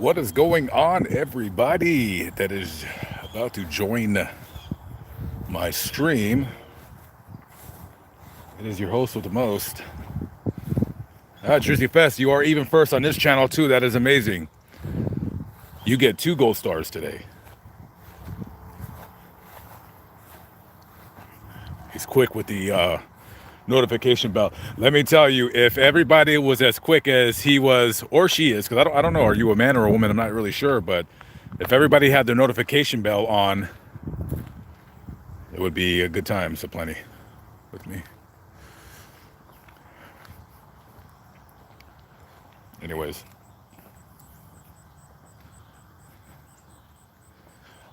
What is going on, everybody that is about to join my stream? It is your host with the most. Trisha Paytas, you are even first on this channel too. That is amazing. You get 2 gold stars today. He's quick with the notification bell. Let me tell you, if everybody was as quick as he was or she is, because I don't know, are you a man or a woman? I'm not really sure, but if everybody had their notification bell on, it would be a good time. So plenty with me. Anyways,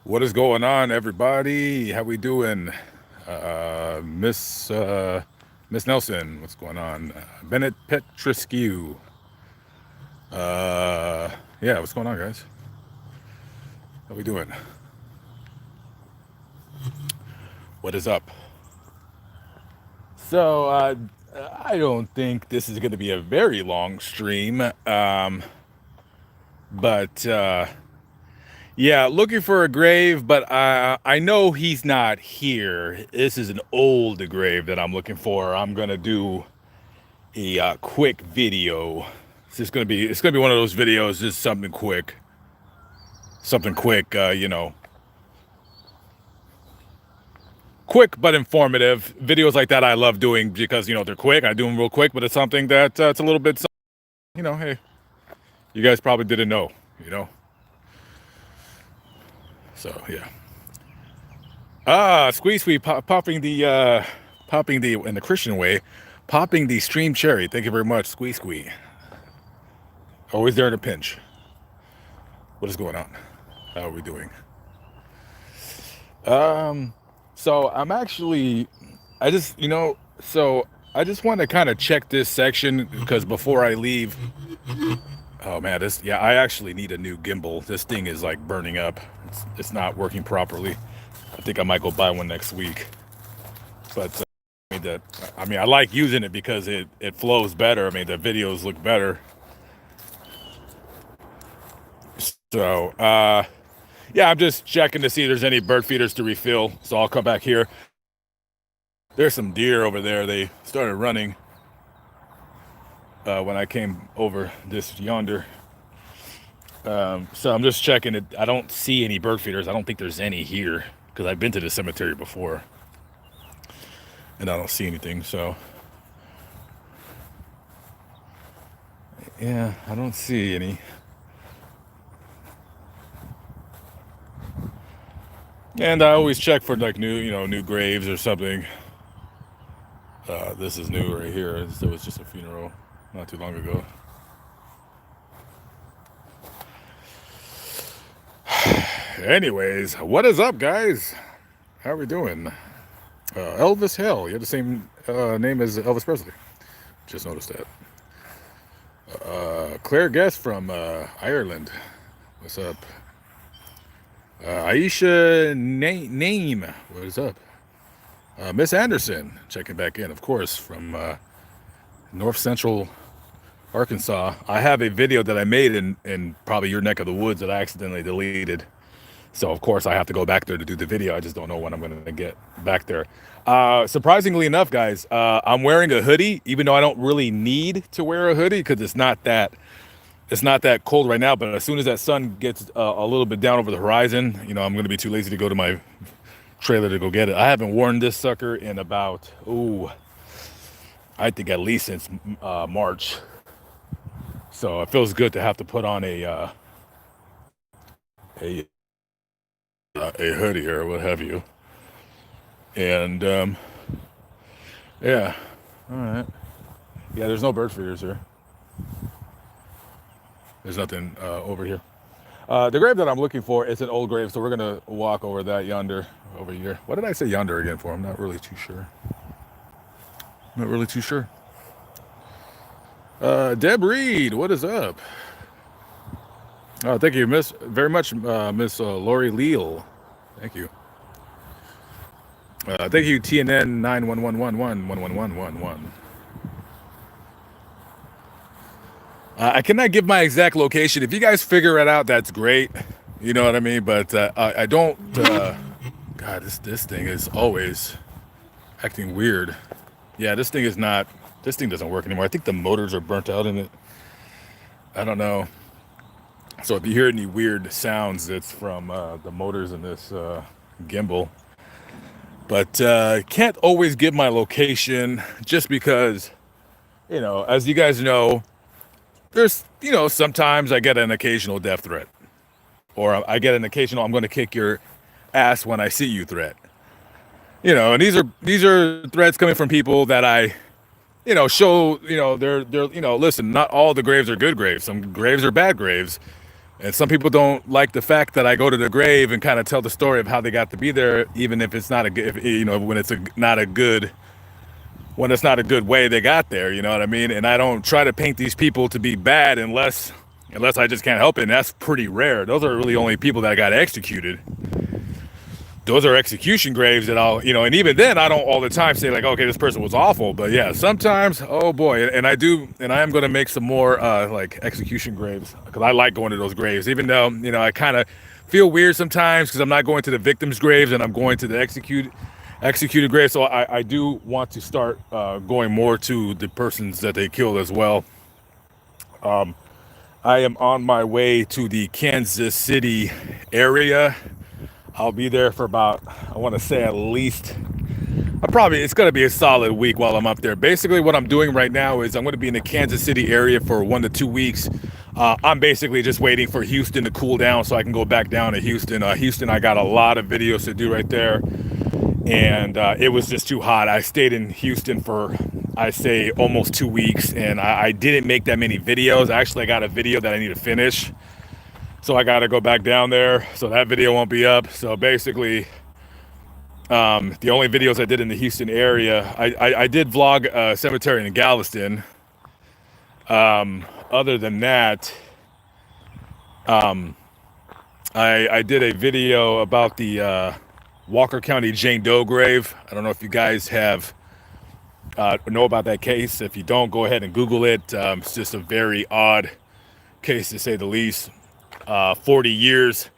what is going on, everybody? How we doing? Miss Nelson, what's going on? Bennett Petrescu. Yeah, what's going on, guys? How we doing? What is up? So, I don't think this is going to be a very long stream, but yeah, looking for a grave, but I know he's not here. This is an old grave that I'm looking for. I'm gonna do a quick video. It's gonna be one of those videos, just something quick, you know, quick but informative. Videos like that I love doing because, you know, they're quick. I do them real quick, but it's something that it's a little bit, you know, hey, you guys probably didn't know, you know. So yeah. Squeeze popping the in the Christian way, popping the stream cherry. Thank you very much, squee. Always there in a pinch. What is going on? How are we doing? So I'm actually, I just want to kind of check this section because before I leave, oh man, I actually need a new gimbal. This thing is like burning up. It's not working properly. I think I might go buy one next week. But I like using it because it flows better. I mean, the videos look better. So, yeah, I'm just checking to see if there's any bird feeders to refill. So I'll come back here. There's some deer over there. They started running when I came over this yonder. So I'm just checking it. I don't see any bird feeders. I don't think there's any here because I've been to the cemetery before and I don't see anything. So yeah, I don't see any. And I always check for like new graves or something. This is new right here. There was just a funeral not too long ago. Anyways, what is up, guys? How are we doing? Elvis Hell, you have the same name as Elvis Presley. Just noticed that. Claire Guest from Ireland. What's up? Aisha Name. What is up? Miss Anderson, checking back in, of course, from North Central Arkansas. I have a video that I made in probably your neck of the woods that I accidentally deleted. So, of course, I have to go back there to do the video. I just don't know when I'm going to get back there. Surprisingly enough, guys, I'm wearing a hoodie, even though I don't really need to wear a hoodie because it's not that cold right now. But as soon as that sun gets a little bit down over the horizon, you know, I'm going to be too lazy to go to my trailer to go get it. I haven't worn this sucker in about, I think at least since March. So it feels good to have to put on a hoodie or what have you. And yeah, all right. Yeah, there's no bird feeders here. There's nothing over here. The grave that I'm looking for is an old grave, so we're gonna walk over that yonder over here. What did I say yonder again for? I'm not really too sure. Deb Reed, what is up? Thank you, very much, Miss Lori Leal. Thank you. Thank you, TNN 91111111111. I cannot give my exact location. If you guys figure it out, that's great. You know what I mean? But I don't. God, this thing is always acting weird. Yeah, this thing is not. This thing doesn't work anymore. I think the motors are burnt out in it. I don't know. So if you hear any weird sounds, it's from the motors in this gimbal. But can't always give my location just because, as you guys know, there's, sometimes I get an occasional death threat, or I get an occasional "I'm going to kick your ass when I see you" threat. And these are threats coming from people that I, show, they're listen, not all the graves are good graves. Some graves are bad graves. And some people don't like the fact that I go to the grave and kind of tell the story of how they got to be there, even if it's not a good, when it's not a good way they got there. You know what I mean? And I don't try to paint these people to be bad unless I just can't help it. And that's pretty rare. Those are really only people that got executed. Those are execution graves that I'll, and even then I don't all the time say like, okay, this person was awful. But yeah, sometimes, oh boy. And I am going to make some more like execution graves, because I like going to those graves, even though, I kind of feel weird sometimes because I'm not going to the victims' graves and I'm going to the executed graves. So I do want to start going more to the persons that they killed as well. I am on my way to the Kansas City area. I'll be there for about, I want to say at least, it's going to be a solid week while I'm up there. Basically what I'm doing right now is I'm going to be in the Kansas City area for 1 to 2 weeks. I'm basically just waiting for Houston to cool down so I can go back down to Houston. Houston, I got a lot of videos to do right there. And it was just too hot. I stayed in Houston for, I say, almost 2 weeks. And I didn't make that many videos. Actually, I got a video that I need to finish. So I got to go back down there, so that video won't be up. So basically, the only videos I did in the Houston area, I did vlog a cemetery in Galveston. Other than that, I did a video about the Walker County Jane Doe grave. I don't know if you guys have know about that case. If you don't, go ahead and Google it. It's just a very odd case, to say the least. 40 years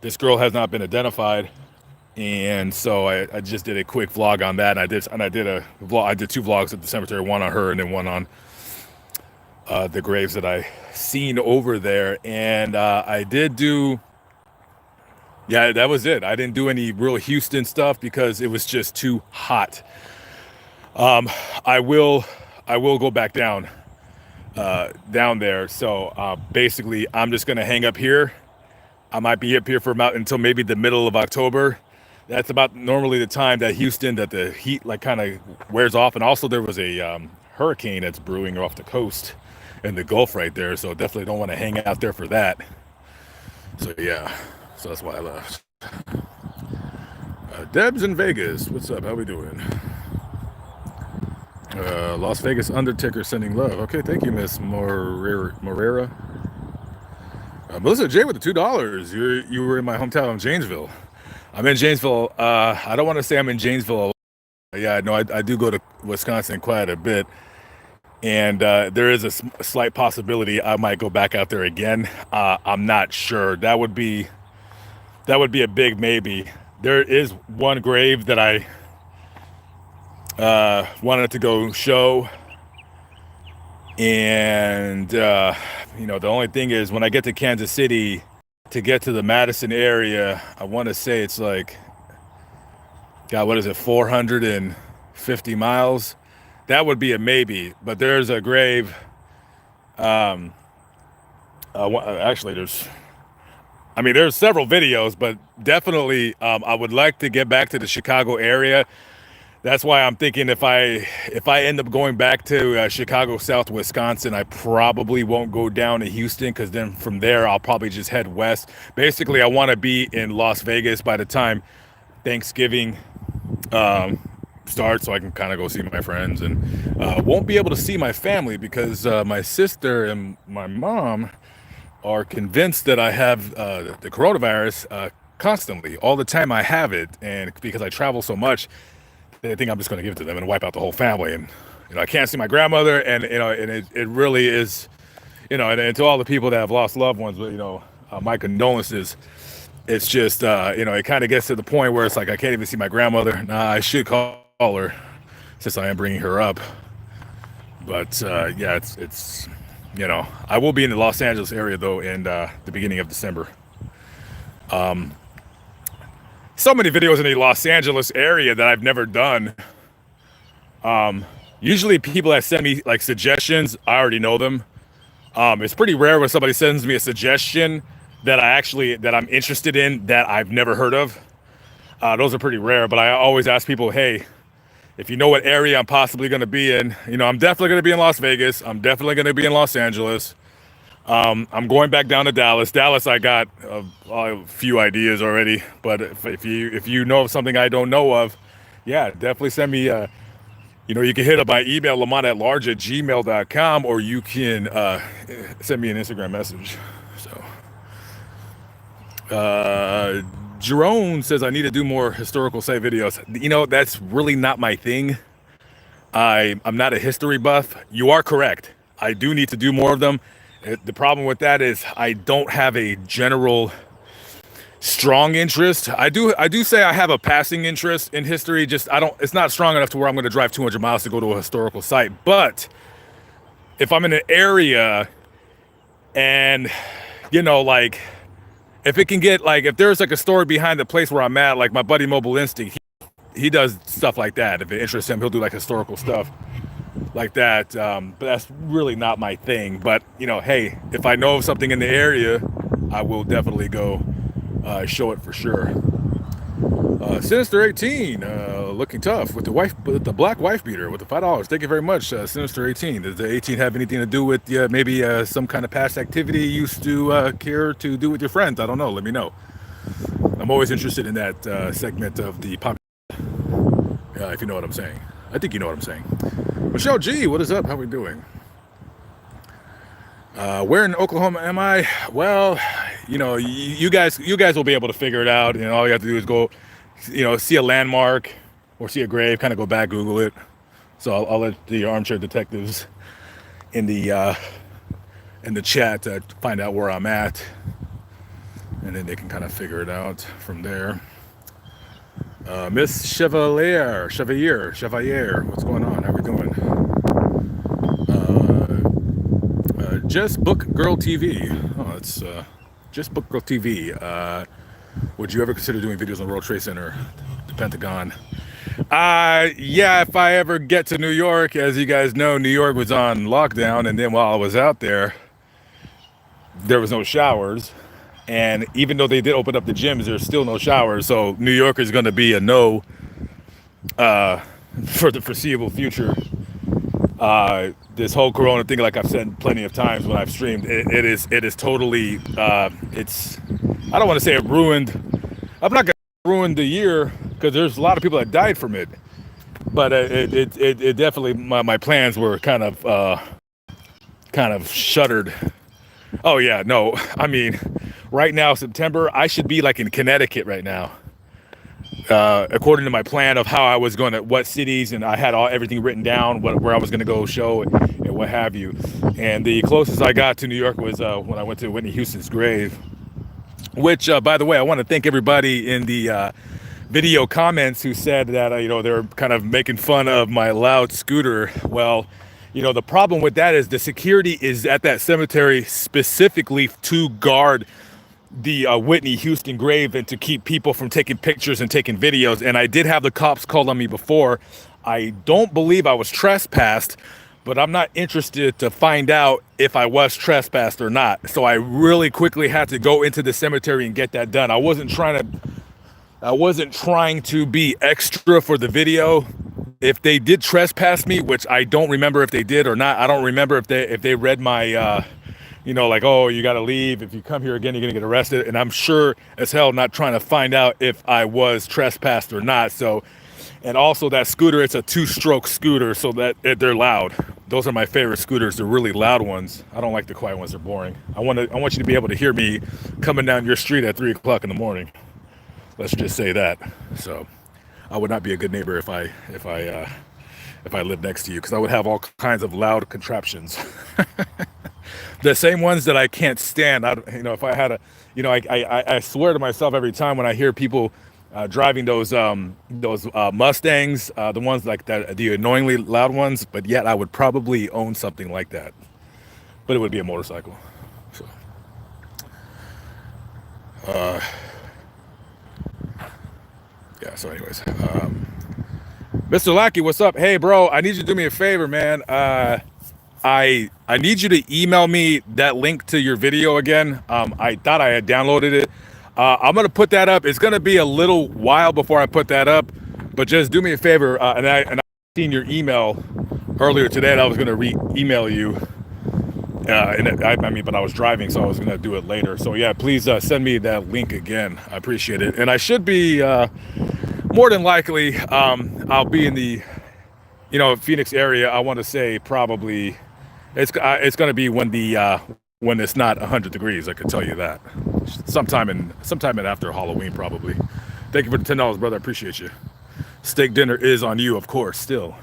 this girl has not been identified, and so I just did a quick vlog on that. I did 2 vlogs at the cemetery, one on her and then one on the graves that I seen over there. And I did do, yeah, that was it. I didn't do any real Houston stuff because it was just too hot. I will go back down there. So basically I'm just gonna hang up here. I might be up here for about until maybe the middle of October. That's about normally the time that the heat like kind of wears off. And also there was a hurricane that's brewing off the coast in the Gulf right there, so definitely don't want to hang out there for that. So yeah, so that's why I left. Deb's in Vegas, what's up, how we doing? Las Vegas Undertaker sending love. Okay, thank you, Miss Morera. Melissa J with the $2. You were in my hometown of Janesville. I'm in Janesville. I don't want to say I'm in Janesville. Yeah, no, I do go to Wisconsin quite a bit, and there is a slight possibility I might go back out there again. I'm not sure. That would be a big maybe. There is one grave that I wanted to go show, and the only thing is when I get to Kansas City, to get to the Madison area, I want to say it's like, God, what is it, 450 miles? That would be a maybe. But there's a grave, actually there's several videos, but definitely I would like to get back to the Chicago area. That's why I'm thinking if I end up going back to Chicago, South Wisconsin, I probably won't go down to Houston, because then from there I'll probably just head west. Basically, I want to be in Las Vegas by the time Thanksgiving starts, so I can kind of go see my friends, and won't be able to see my family because my sister and my mom are convinced that I have the coronavirus constantly, all the time I have it, and because I travel so much, they think I'm just going to give it to them and wipe out the whole family. And I can't see my grandmother, and it really is, and to all the people that have lost loved ones, my condolences. It's just, it kind of gets to the point where it's like I can't even see my grandmother. Nah, I should call her since I am bringing her up. But yeah, it's I will be in the Los Angeles area though in the beginning of December. So many videos in the Los Angeles area that I've never done. Usually people that send me like suggestions, I already know them. It's pretty rare when somebody sends me a suggestion that I'm interested in that I've never heard of. Those are pretty rare, but I always ask people, hey, if you know what area I'm possibly going to be in, I'm definitely going to be in Las Vegas. I'm definitely going to be in Los Angeles. I'm going back down to Dallas. Dallas, I got a few ideas already, but if you know of something I don't know of, yeah, definitely send me. You can hit up my email, lamont@large@gmail.com, or you can send me an Instagram message. So, Jerome says I need to do more historical site videos. That's really not my thing. I'm not a history buff. You are correct. I do need to do more of them. The problem with that is I don't have a general strong interest. I do say I have a passing interest in history. Just it's not strong enough to where I'm going to drive 200 miles to go to a historical site. But if I'm in an area and like if it can get like if there's like a story behind the place where I'm at, like my buddy Mobile Instinct, he does stuff like that. If it interests him, he'll do like historical stuff like that. But that's really not my thing. But hey, if I know of something in the area, I will definitely go show it for sure. Sinister 18, looking tough with the black wife beater with the $5. Thank you very much, Sinister 18. Does the 18 have anything to do with maybe some kind of past activity you used to care to do with your friends? I don't know. Let me know. I'm always interested in that segment of the pop. If you know what I'm saying. I think you know what I'm saying. Michelle G, what is up? How are we doing? Where in Oklahoma am I? Well, you guys will be able to figure it out. All you have to do is go, see a landmark or see a grave, kind of go back, Google it. So I'll let the armchair detectives in the chat find out where I'm at, and then they can kind of figure it out from there. Miss Chevalier, what's going on? How we doing? Just Book Girl TV. Oh, it's Just Book Girl TV. Would you ever consider doing videos on the World Trade Center, the Pentagon? Yeah, if I ever get to New York. As you guys know, New York was on lockdown, and then while I was out there was no showers. And even though they did open up the gyms, there's still no showers. So New York is going to be a no for the foreseeable future. This whole Corona thing, like I've said plenty of times when I've streamed, it is totally, I don't want to say it ruined. I'm not going to ruin the year because there's a lot of people that died from it. But it definitely, my plans were kind of shuttered. Oh yeah, no, I mean, right now, September, I should be like in Connecticut right now. According to my plan of how I was going to, what cities, and I had everything written down, where I was going to go show and what have you. And the closest I got to New York was when I went to Whitney Houston's grave, which, by the way, I want to thank everybody in the video comments who said that, they're kind of making fun of my loud scooter. Well, the problem with that is the security is at that cemetery specifically to guard the Whitney Houston grave and to keep people from taking pictures and taking videos. And I did have the cops called on me before. I don't believe I was trespassed, but I'm not interested to find out if I was trespassed or not. So I really quickly had to go into the cemetery and get that done. I wasn't trying to be extra for the video. If they did trespass me, which I don't remember if they did or not, I don't remember if they read my, like, oh, you got to leave. If you come here again, you're going to get arrested. And I'm sure as hell not trying to find out if I was trespassed or not. So, and also that scooter, it's a 2-stroke scooter, so that they're loud. Those are my favorite scooters. They're really loud ones. I don't like the quiet ones. They're boring. I want you to be able to hear me coming down your street at 3 o'clock in the morning. Let's just say that. So I would not be a good neighbor if I lived next to you, because I would have all kinds of loud contraptions. The same ones that I can't stand. If I had a, I swear to myself every time when I hear people driving those Mustangs, the ones like that, the annoyingly loud ones, but yet I would probably own something like that, but it would be a motorcycle. So, yeah. So, anyways, Mr. Lackey, what's up? Hey, bro, I need you to do me a favor, man. I need you to email me that link to your video again. I thought I had downloaded it. I'm gonna put that up. It's gonna be a little while before I put that up, but just do me a favor. And I seen your email earlier today, and I was gonna re-email you. But I was driving, so I was gonna do it later. So yeah, please send me that link again. I appreciate it. And I should be more than likely. I'll be in the Phoenix area. I want to say probably it's going to be when it's not 100 degrees. I can tell you that. Sometime in after Halloween probably. Thank you for the $10, brother. I appreciate you. Steak dinner is on you, of course, still.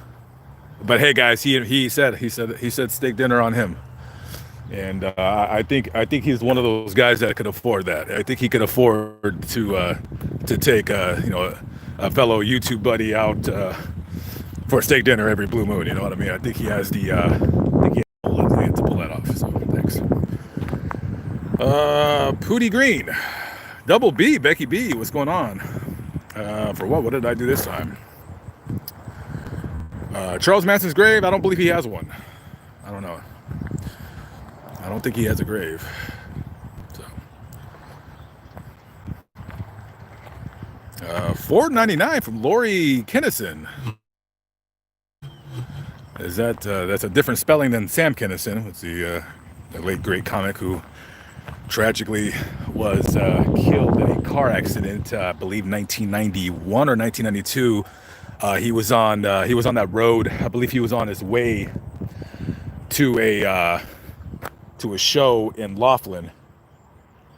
But hey, guys, he said steak dinner on him. And I think he's one of those guys that could afford that. I think he could afford to take a fellow YouTube buddy out for steak dinner every blue moon. You know what I mean? I think he has the to pull that off. So thanks. Pooty Green, Double B, Becky B, what's going on? For what? What did I do this time? Charles Manson's grave. I don't believe he has one. I don't know. I don't think he has a grave. So, $4.99 from Lori Kinnison. Is that that's a different spelling than Sam Kinison? It's the late great comic who tragically was killed in a car accident. I believe 1991 or 1992. He was on that road. I believe he was on his way to a show in Laughlin.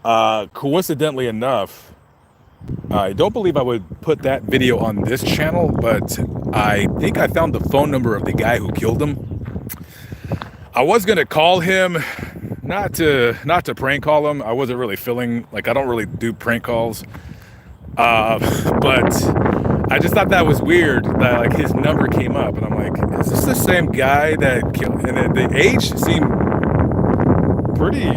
Coincidentally enough, I don't believe I would put that video on this channel, but I think I found the phone number of the guy who killed him. I was gonna call him, not to prank call him. I wasn't really feeling like, I don't really do prank calls, but I just thought that was weird that like his number came up, and I'm like, is this the same guy that killed? And the age seemed pretty,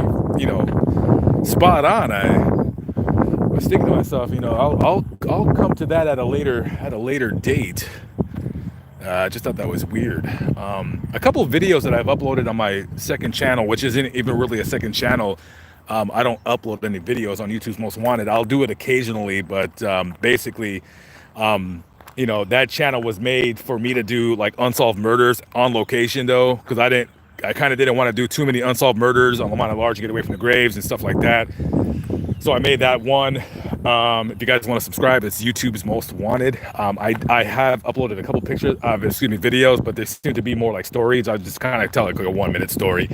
spot on. I was thinking to myself, I'll come to that at a later date. I just thought that was weird. A couple of videos that I've uploaded on my second channel, which isn't even really a second channel. I don't upload any videos on YouTube's Most Wanted. I'll do it occasionally, but basically, that channel was made for me to do like unsolved murders on location, though, because I kind of didn't want to do too many unsolved murders on Lamont Large to get away from the graves and stuff like that. So I made that one. If you guys want to subscribe, it's YouTube's Most Wanted. I have uploaded a couple pictures of, videos, but they seem to be more like stories. I just kind of tell like a 1-minute story.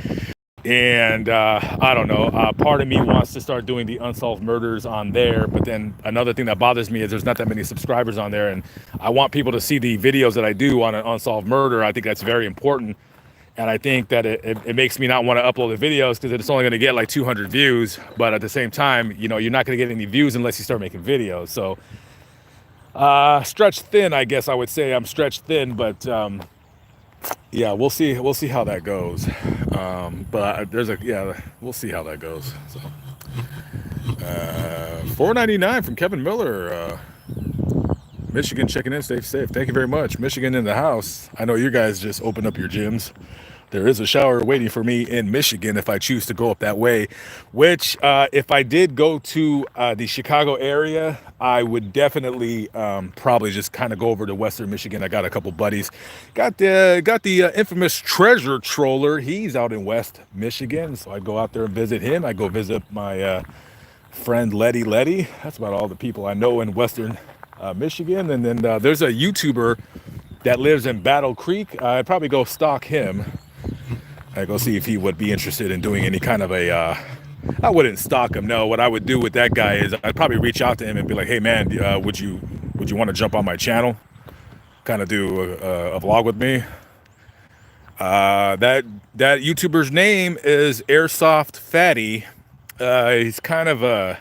And I don't know, part of me wants to start doing the unsolved murders on there, but then another thing that bothers me is there's not that many subscribers on there, and I want people to see the videos that I do on an unsolved murder. I think that's very important. And I think that it makes me not want to upload the videos because it's only going to get like 200 views. But at the same time, you're not going to get any views unless you start making videos. So stretched thin, I guess I would say. I'm stretched thin, but yeah, we'll see how that goes. But we'll see how that goes. So $4.99 from Kevin Miller. Michigan checking in, stay safe. Thank you very much. Michigan in the house. I know you guys just opened up your gyms. There is a shower waiting for me in Michigan if I choose to go up that way, which if I did go to the Chicago area, I would definitely probably just kind of go over to Western Michigan. I got a couple buddies. Got the infamous treasure troller. He's out in West Michigan, so I'd go out there and visit him. I go visit my friend Letty. That's about all the people I know in Western Michigan. And then there's a YouTuber that lives in Battle Creek. I'd probably go stalk him. I go see if he would be interested in doing any kind of a I wouldn't stalk him, no. What I would do with that guy is I'd probably reach out to him and be like, hey man, would you want to jump on my channel, kind of do a vlog with me? That YouTuber's name is Airsoft Fatty. He's kind of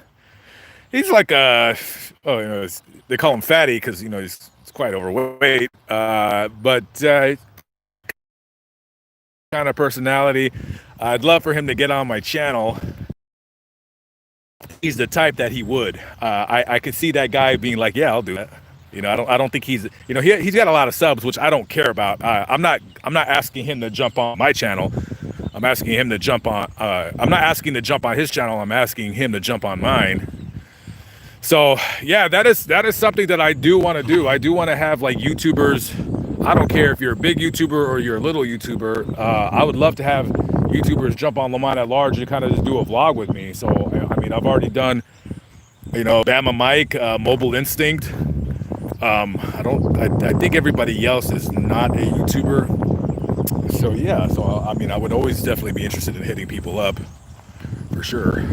he's like they call him Fatty because he's quite overweight. But kind of personality. I'd love for him to get on my channel. He's the type that he would. I could see that guy being like, yeah, I'll do that. I don't think he's, he's got a lot of subs, which I don't care about. I'm not asking him to jump on my channel. I'm asking him to jump on, I'm not asking to jump on his channel. I'm asking him to jump on mine. So yeah, that is something that I do want to do. I do want to have like YouTubers. I don't care if you're a big YouTuber or you're a little YouTuber. I would love to have YouTubers jump on Lamont at Large and kind of just do a vlog with me. So, I mean, I've already done, Bama Mike, Mobile Instinct. I think everybody else is not a YouTuber. So yeah, I mean, I would always definitely be interested in hitting people up for sure.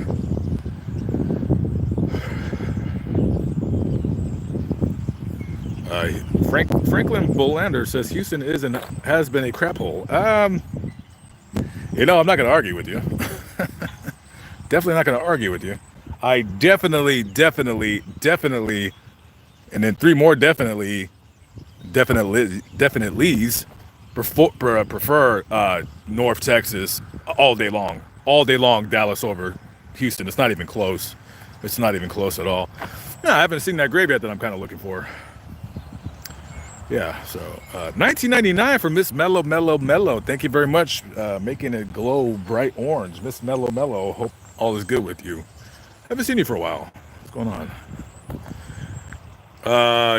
Franklin Bolander says Houston is and has been a crap hole. I'm not going to argue with you. Definitely not going to argue with you. I definitely, and then three more definitely's prefer North Texas all day long, Dallas over Houston. It's not even close. It's not even close at all. No, I haven't seen that grave yet that I'm kind of looking for. Yeah, so 1999 for Miss Mellow. Thank you very much, making it glow bright orange. Miss Mellow, hope all is good with you. Haven't seen you for a while. What's going on?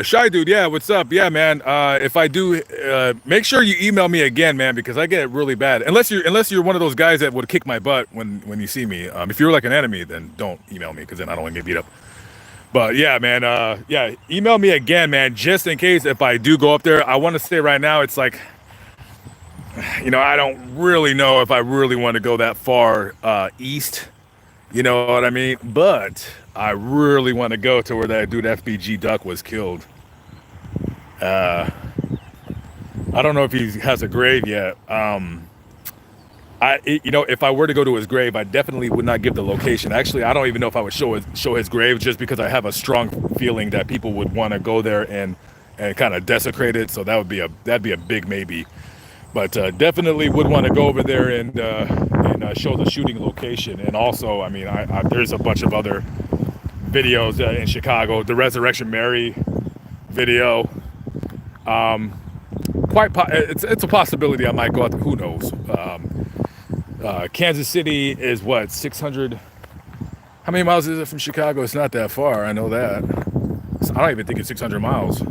Shy Dude, yeah, what's up? Yeah, man, if I do, make sure you email me again, man, because I get it really bad. Unless you're one of those guys that would kick my butt when you see me. If you're like an enemy, then don't email me, because then I don't want to get beat up. But yeah, man, yeah, email me again, man, just in case if I do go up there. I want to say right now, it's like, I don't really know if I really want to go that far east, you know what I mean? But I really want to go to where that dude FBG Duck was killed. I don't know if he has a grave yet. If I were to go to his grave, I definitely would not give the location. Actually, I don't even know if I would show his grave, just because I have a strong feeling that people would want to go there and kind of desecrate it. So that'd be a big maybe. But definitely would want to go over there and show the shooting location. And also, I mean, there's a bunch of other videos in Chicago. The Resurrection Mary video. It's a possibility I might go out there. Who knows? Kansas City is what, 600? How many miles is it from Chicago? It's not that far. I know that. I don't even think it's 600 miles.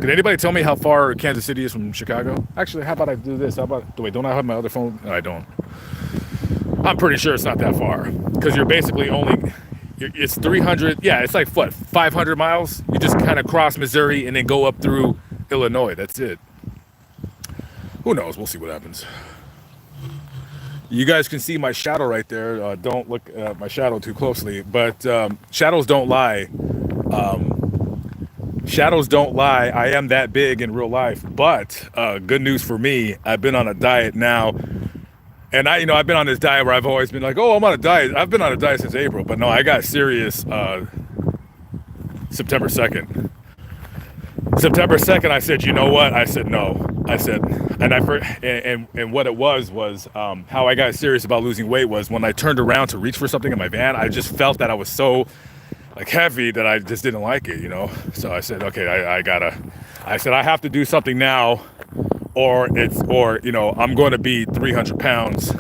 Could anybody tell me how far Kansas City is from Chicago? Actually, how about I do this? Wait, don't I have my other phone? No, I don't. I'm pretty sure it's not that far, because you're basically it's 300. Yeah, it's like what, 500 miles? You just kind of cross Missouri and then go up through Illinois. That's it. Who knows? We'll see what happens. You guys can see my shadow right there. Don't look at my shadow too closely, but shadows don't lie. Shadows don't lie. I am that big in real life. But good news for me, I've been on a diet now. And I've been on this diet where I've always been like, oh, I'm on a diet. I've been on a diet since April. But no, I got serious September 2nd. September 2nd, I said, you know what? I said, no. I said, and what it was how I got serious about losing weight was when I turned around to reach for something in my van. I just felt that I was so like heavy that I just didn't like it, So I said, okay, I said, I have to do something now, or I'm going to be 300 pounds.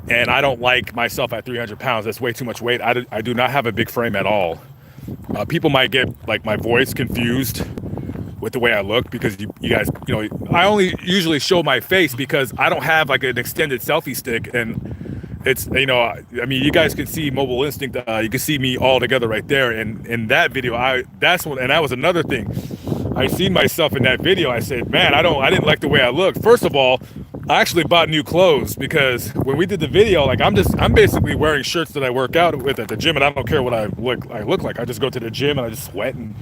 And I don't like myself at 300 pounds. That's way too much weight. I do not have a big frame at all. People might get like my voice confused with the way I look, because you guys, I only usually show my face because I don't have like an extended selfie stick, and it's, I mean, you guys can see Mobile Instinct, you can see me all together right there, and in that video, and that was another thing. I seen myself in that video. I said, man, I didn't like the way I looked. First of all, I actually bought new clothes, because when we did the video, like I'm basically wearing shirts that I work out with at the gym, and I don't care what I look like. I just go to the gym and I just sweat, and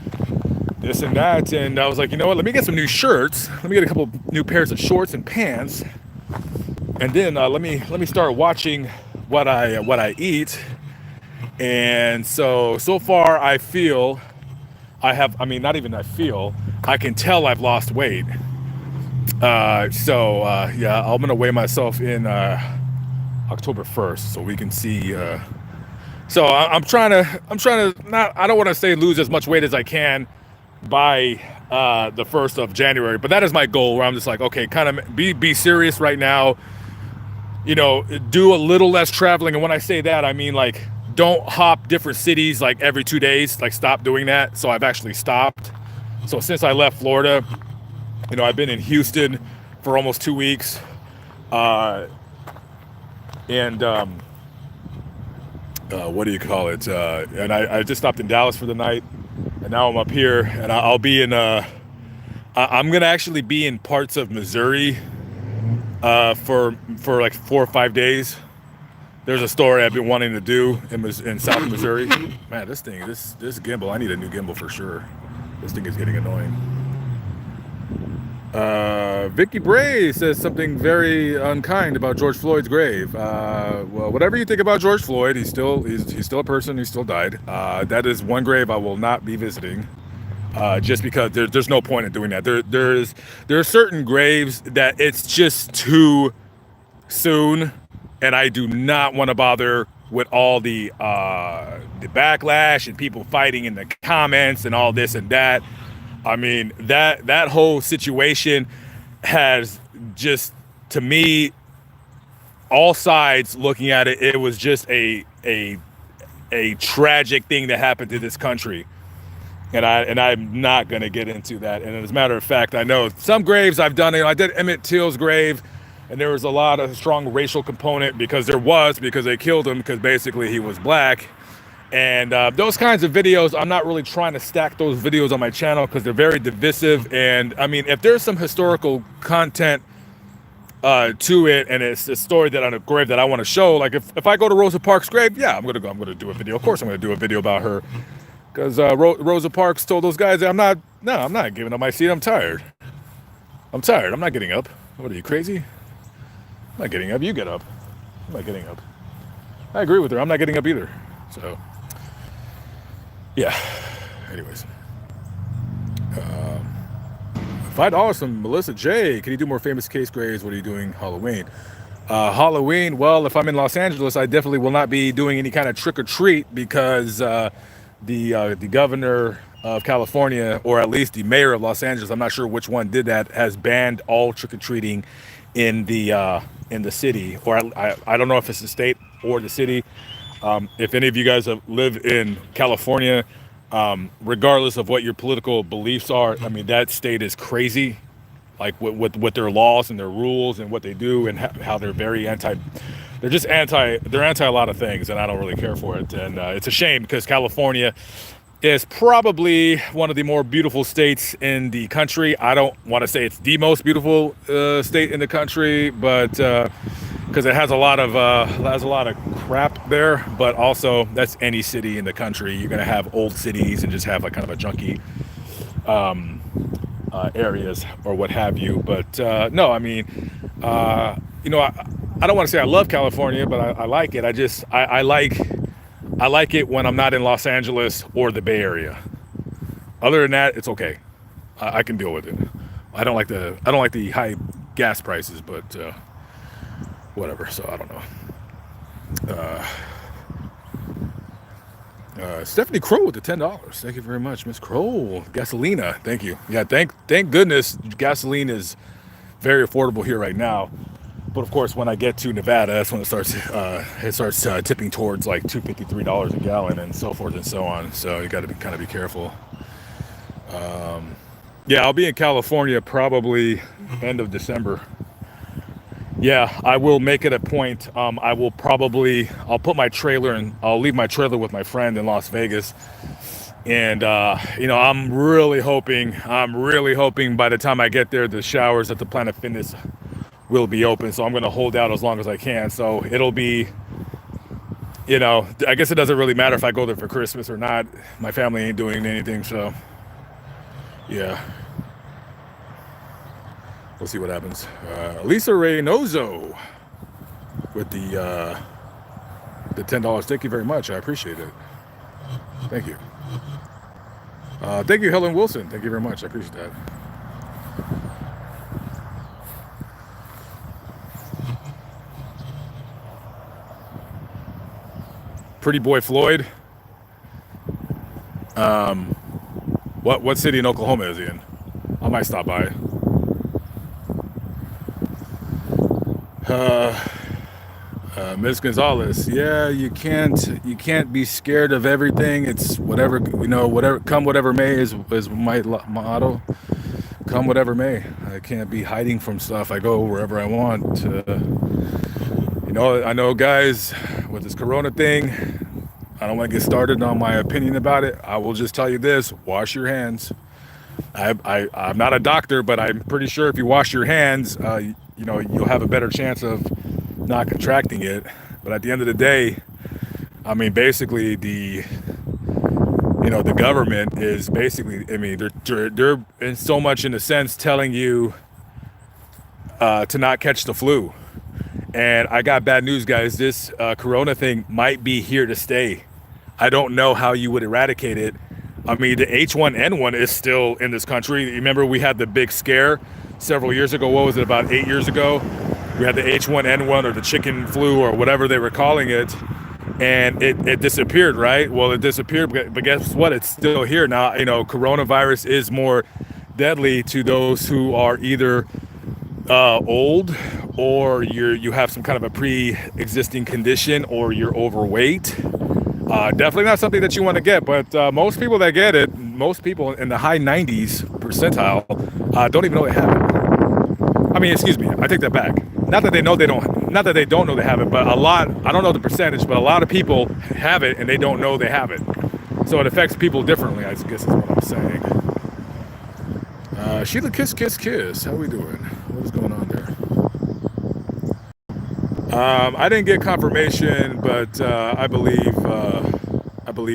this and that, and I was like, you know what? Let me get some new shirts. Let me get a couple new pairs of shorts and pants, and then let me start watching what I eat. And so far, I feel I have. I mean, not even I feel. I can tell I've lost weight. Yeah, I'm gonna weigh myself in October 1st, so we can see. So I'm trying to not. I don't want to say lose as much weight as I can by the 1st of January, but that is my goal. Where I'm just like, okay, kind of be serious right now. You know, do a little less traveling, and when I say that, I mean like don't hop different cities like every 2 days. Like stop doing that. So I've actually stopped. So since I left Florida, you know, I've been in Houston for almost 2 weeks, what do you call it? And I just stopped in Dallas for the night, and now I'm up here, and I'll be in. I'm gonna actually be in parts of Missouri for like 4 or 5 days. There's a story I've been wanting to do in South Missouri. Man, this gimbal, I need a new gimbal for sure. This thing is getting annoying. Vicky Bray says something very unkind about George Floyd's grave. Well, whatever you think about George Floyd, he's still a person. He still died. That is one grave I will not be visiting. Just because there's no point in doing that. There are certain graves that it's just too soon, and I do not want to bother with all the backlash and people fighting in the comments and all this and that. I mean, that whole situation has just, to me, all sides looking at it, it was just a tragic thing that happened to this country. And I'm not going to get into that. And as a matter of fact, I know some graves I've done. I did Emmett Till's grave, and there was a lot of strong racial component because they killed him because basically he was black. And those kinds of videos, I'm not really trying to stack those videos on my channel because they're very divisive. And I mean, if there's some historical content to it, and it's a story that on a grave that I want to show, like if I go to Rosa Parks' grave, yeah, I'm gonna do a video. Of course, I'm gonna do a video about her because Rosa Parks told those guys, I'm not giving up my seat. I'm tired. I'm not getting up. What are you, crazy? I'm not getting up. You get up. I'm not getting up. I agree with her. I'm not getting up either. So. Yeah. Anyways, $5 from Melissa J. Can you do more famous case graves? What are you doing Halloween? Halloween. Well, if I'm in Los Angeles, I definitely will not be doing any kind of trick or treat because the governor of California, or at least the mayor of Los Angeles, I'm not sure which one did that, has banned all trick or treating in the city, or I don't know if it's the state or the city. If any of you guys live in California, regardless of what your political beliefs are, I mean, that state is crazy, like with their laws and their rules and what they do and how they're very they're anti a lot of things, and I don't really care for it. And it's a shame because California is probably one of the more beautiful states in the country. I don't want to say it's the most beautiful state in the country, but because it has a lot of crap there, but also that's any city in the country. You're gonna have old cities and just have like kind of a junky areas or what have you. But no, I mean, you know, I don't want to say I love California, but I like it. I like it when I'm not in Los Angeles or the Bay Area. Other than that, it's okay. I can deal with it. I don't like the high gas prices, but whatever. So I don't know. Stephanie Crow with the $10. Thank you very much, Miss Crow. Gasolina, thank you. Yeah, thank goodness gasoline is very affordable here right now. But of course, when I get to Nevada, that's when it starts tipping towards like $253 a gallon and so forth and so on. So you got to kind of be careful. Yeah, I'll be in California probably end of December. Yeah, I will make it a point. I'll put my trailer and I'll leave my trailer with my friend in Las Vegas. And, you know, I'm really hoping by the time I get there, the showers at the Planet Fitness will be open. So I'm going to hold out as long as I can. So it'll be, you know, I guess it doesn't really matter if I go there for Christmas or not. My family ain't doing anything. So Yeah, we'll see what happens. Lisa Reynoso with the $10. Thank you very much. I appreciate it. Thank you. Thank you, Helen Wilson. Thank you very much. I appreciate that. Pretty Boy Floyd. What city in Oklahoma is he in? I might stop by. Ms. Gonzalez, yeah, you can't be scared of everything. It's whatever, whatever may is my motto. Come whatever may. I can't be hiding from stuff. I go wherever I want. I know, guys, with this Corona thing, I don't want to get started on my opinion about it. I will just tell you this: wash your hands. I'm not a doctor, but I'm pretty sure if you wash your hands, you'll have a better chance of not contracting it. But at the end of the day, I mean, basically the government is basically, I mean, they're in so much in a sense telling you to not catch the flu. And I got bad news, guys. This Corona thing might be here to stay. I don't know how you would eradicate it. I mean, the H1N1 is still in this country. Remember, we had the big scare several years ago. What was it, about 8 years ago? We had the H1N1 or the chicken flu or whatever they were calling it. And it disappeared, right? Well, it disappeared, but guess what? It's still here. Now, coronavirus is more deadly to those who are either old, or you have some kind of a pre-existing condition, or you're overweight. Definitely not something that you want to get, but most people that get it, most people in the high 90s percentile, don't even know they have it. I mean, excuse me, I take that back. Not that they don't know they have it, but a lot, I don't know the percentage, but a lot of people have it and they don't know they have it. So it affects people differently, I guess is what I'm saying. Sheila Kiss Kiss Kiss, how we doing? What is going on there? I didn't get confirmation, but I believe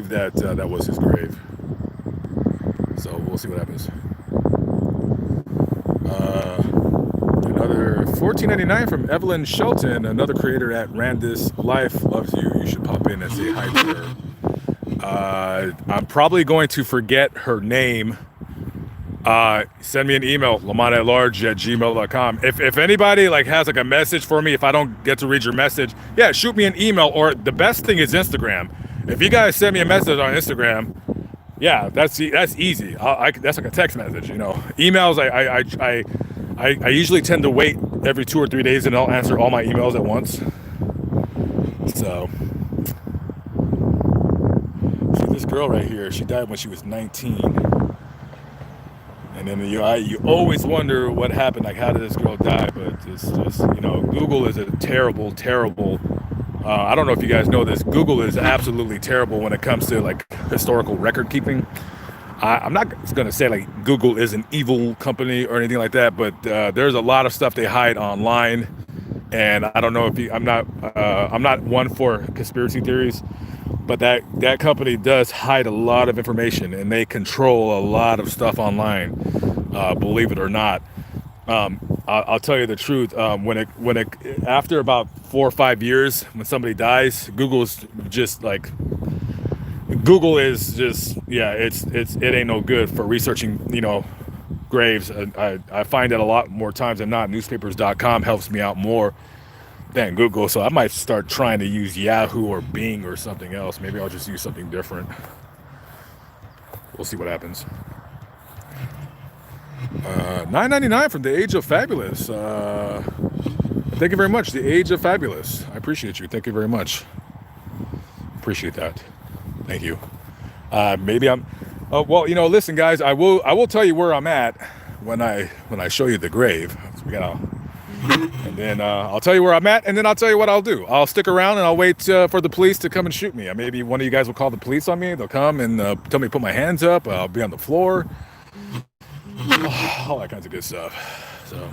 that that was his grave. So we'll see what happens. Another $14.99 from Evelyn Shelton, another creator at Randis Life, loves you. You should pop in and say hi to her. I'm probably going to forget her name. Send me an email, lamont@large@gmail.com. If anybody has a message for me, if I don't get to read your message, yeah, shoot me an email, or the best thing is Instagram. If you guys send me a message on Instagram, yeah, that's easy. That's like a text message, Emails, I usually tend to wait every 2 or 3 days, and I'll answer all my emails at once. So, see this girl right here, she died when she was 19. And then you always wonder what happened, how did this girl die? But it's just, Google is a terrible, terrible, I don't know if you guys know this, Google is absolutely terrible when it comes to historical record keeping. I'm not going to say Google is an evil company or anything like that, but there's a lot of stuff they hide online. And I don't know if I'm not one for conspiracy theories, but that company does hide a lot of information, and they control a lot of stuff online, believe it or not. I'll tell you the truth. After about 4 or 5 years, when somebody dies, Google is just it ain't no good for researching, graves. I find that a lot more times than not. Newspapers.com helps me out more than Google, so I might start trying to use Yahoo or Bing or something else. Maybe I'll just use something different. We'll see what happens. $9.99 from the Age of Fabulous. Thank you very much, the Age of Fabulous. I appreciate you. Thank you very much. Appreciate that. Thank you. Maybe I'm. Well, listen, guys. I will tell you where I'm at when I show you the grave. So and then I'll tell you where I'm at, and then I'll tell you what I'll do. I'll stick around and I'll wait for the police to come and shoot me. Maybe one of you guys will call the police on me. They'll come and tell me to put my hands up. I'll be on the floor. All that kinds of good stuff. So.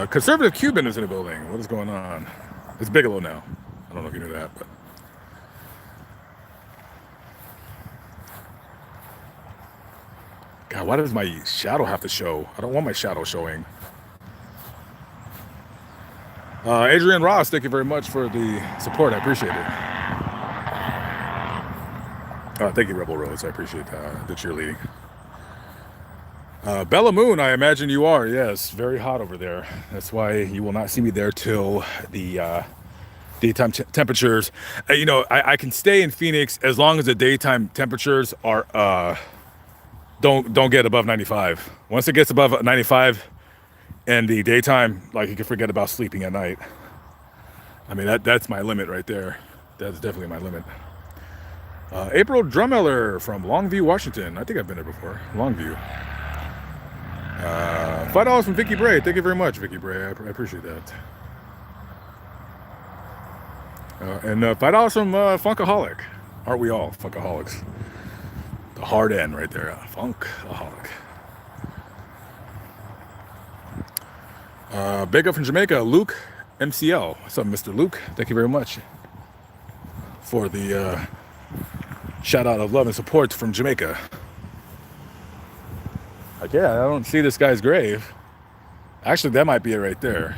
Conservative Cuban is in the building. What is going on? It's Bigelow now. I don't know if you knew that, but God, why does my shadow have to show? I don't want my shadow showing. Adrian Ross, thank you very much for the support. I appreciate it. Thank you, Rebel Rose. I appreciate the cheerleading. Bella Moon, I imagine you are. Yes, very hot over there. That's why you will not see me there till the daytime temperatures. You know, I can stay in Phoenix as long as the daytime temperatures are don't get above 95. Once it gets above 95 in the daytime, like, you can forget about sleeping at night. I mean, that's my limit right there. That's definitely my limit. April Drummeller from Longview, Washington. I think I've been there before. Longview. $5 from Vicky Bray. Thank you very much, Vicky Bray. I appreciate that. And $5 from Funkaholic. Aren't we all Funkaholics? The hard end right there. Funkaholic. Big up from Jamaica, Luke MCL. What's up, Mr. Luke? Thank you very much for the shout out of love and support from Jamaica. Like, yeah, I don't see this guy's grave. Actually, that might be it right there.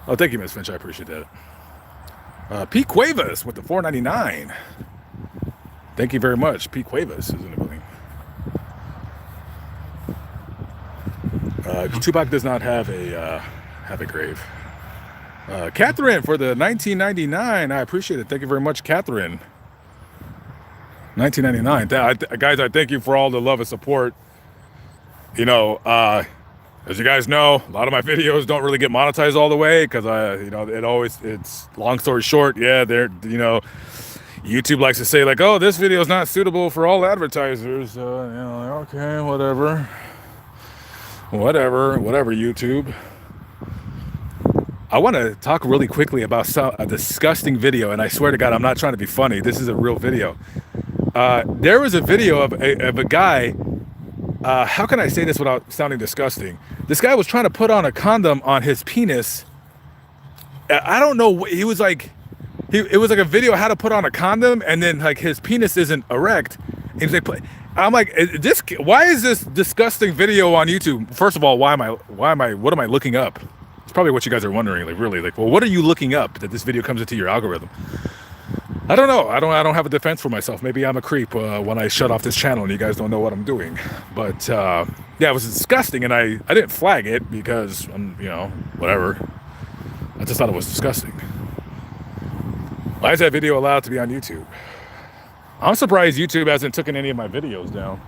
Oh, thank you, Ms. Finch. I appreciate that. Pete Cuevas with the $4.99. Thank you very much. Pete Cuevas is in the building. Tupac does not have a grave. Catherine for the $19.99. I appreciate it. Thank you very much, Catherine. $19.99. Guys, I thank you for all the love and support. You know, as you guys know, a lot of my videos don't really get monetized all the way because you know, it's long story short. Yeah, you know, YouTube likes to say like, oh, this video is not suitable for all advertisers. You know, okay, whatever, YouTube. I want to talk really quickly about a disgusting video, and I swear to God, I'm not trying to be funny. This is a real video. There was a video of a guy. How can I say this without sounding disgusting? This guy was trying to put on a condom on his penis. I don't know. He was like, it was like a video how to put on a condom, and then like his penis isn't erect. And he's like, I'm like, why is this disgusting video on YouTube? First of all, what am I looking up? It's probably what you guys are wondering. Like, really, like, well, what are you looking up that this video comes into your algorithm? I don't know. I don't have a defense for myself. Maybe I'm a creep when I shut off this channel and you guys don't know what I'm doing. But yeah, it was disgusting, and I didn't flag it because you know, whatever. I just thought it was disgusting. Why is that video allowed to be on YouTube? I'm surprised YouTube hasn't taken any of my videos down.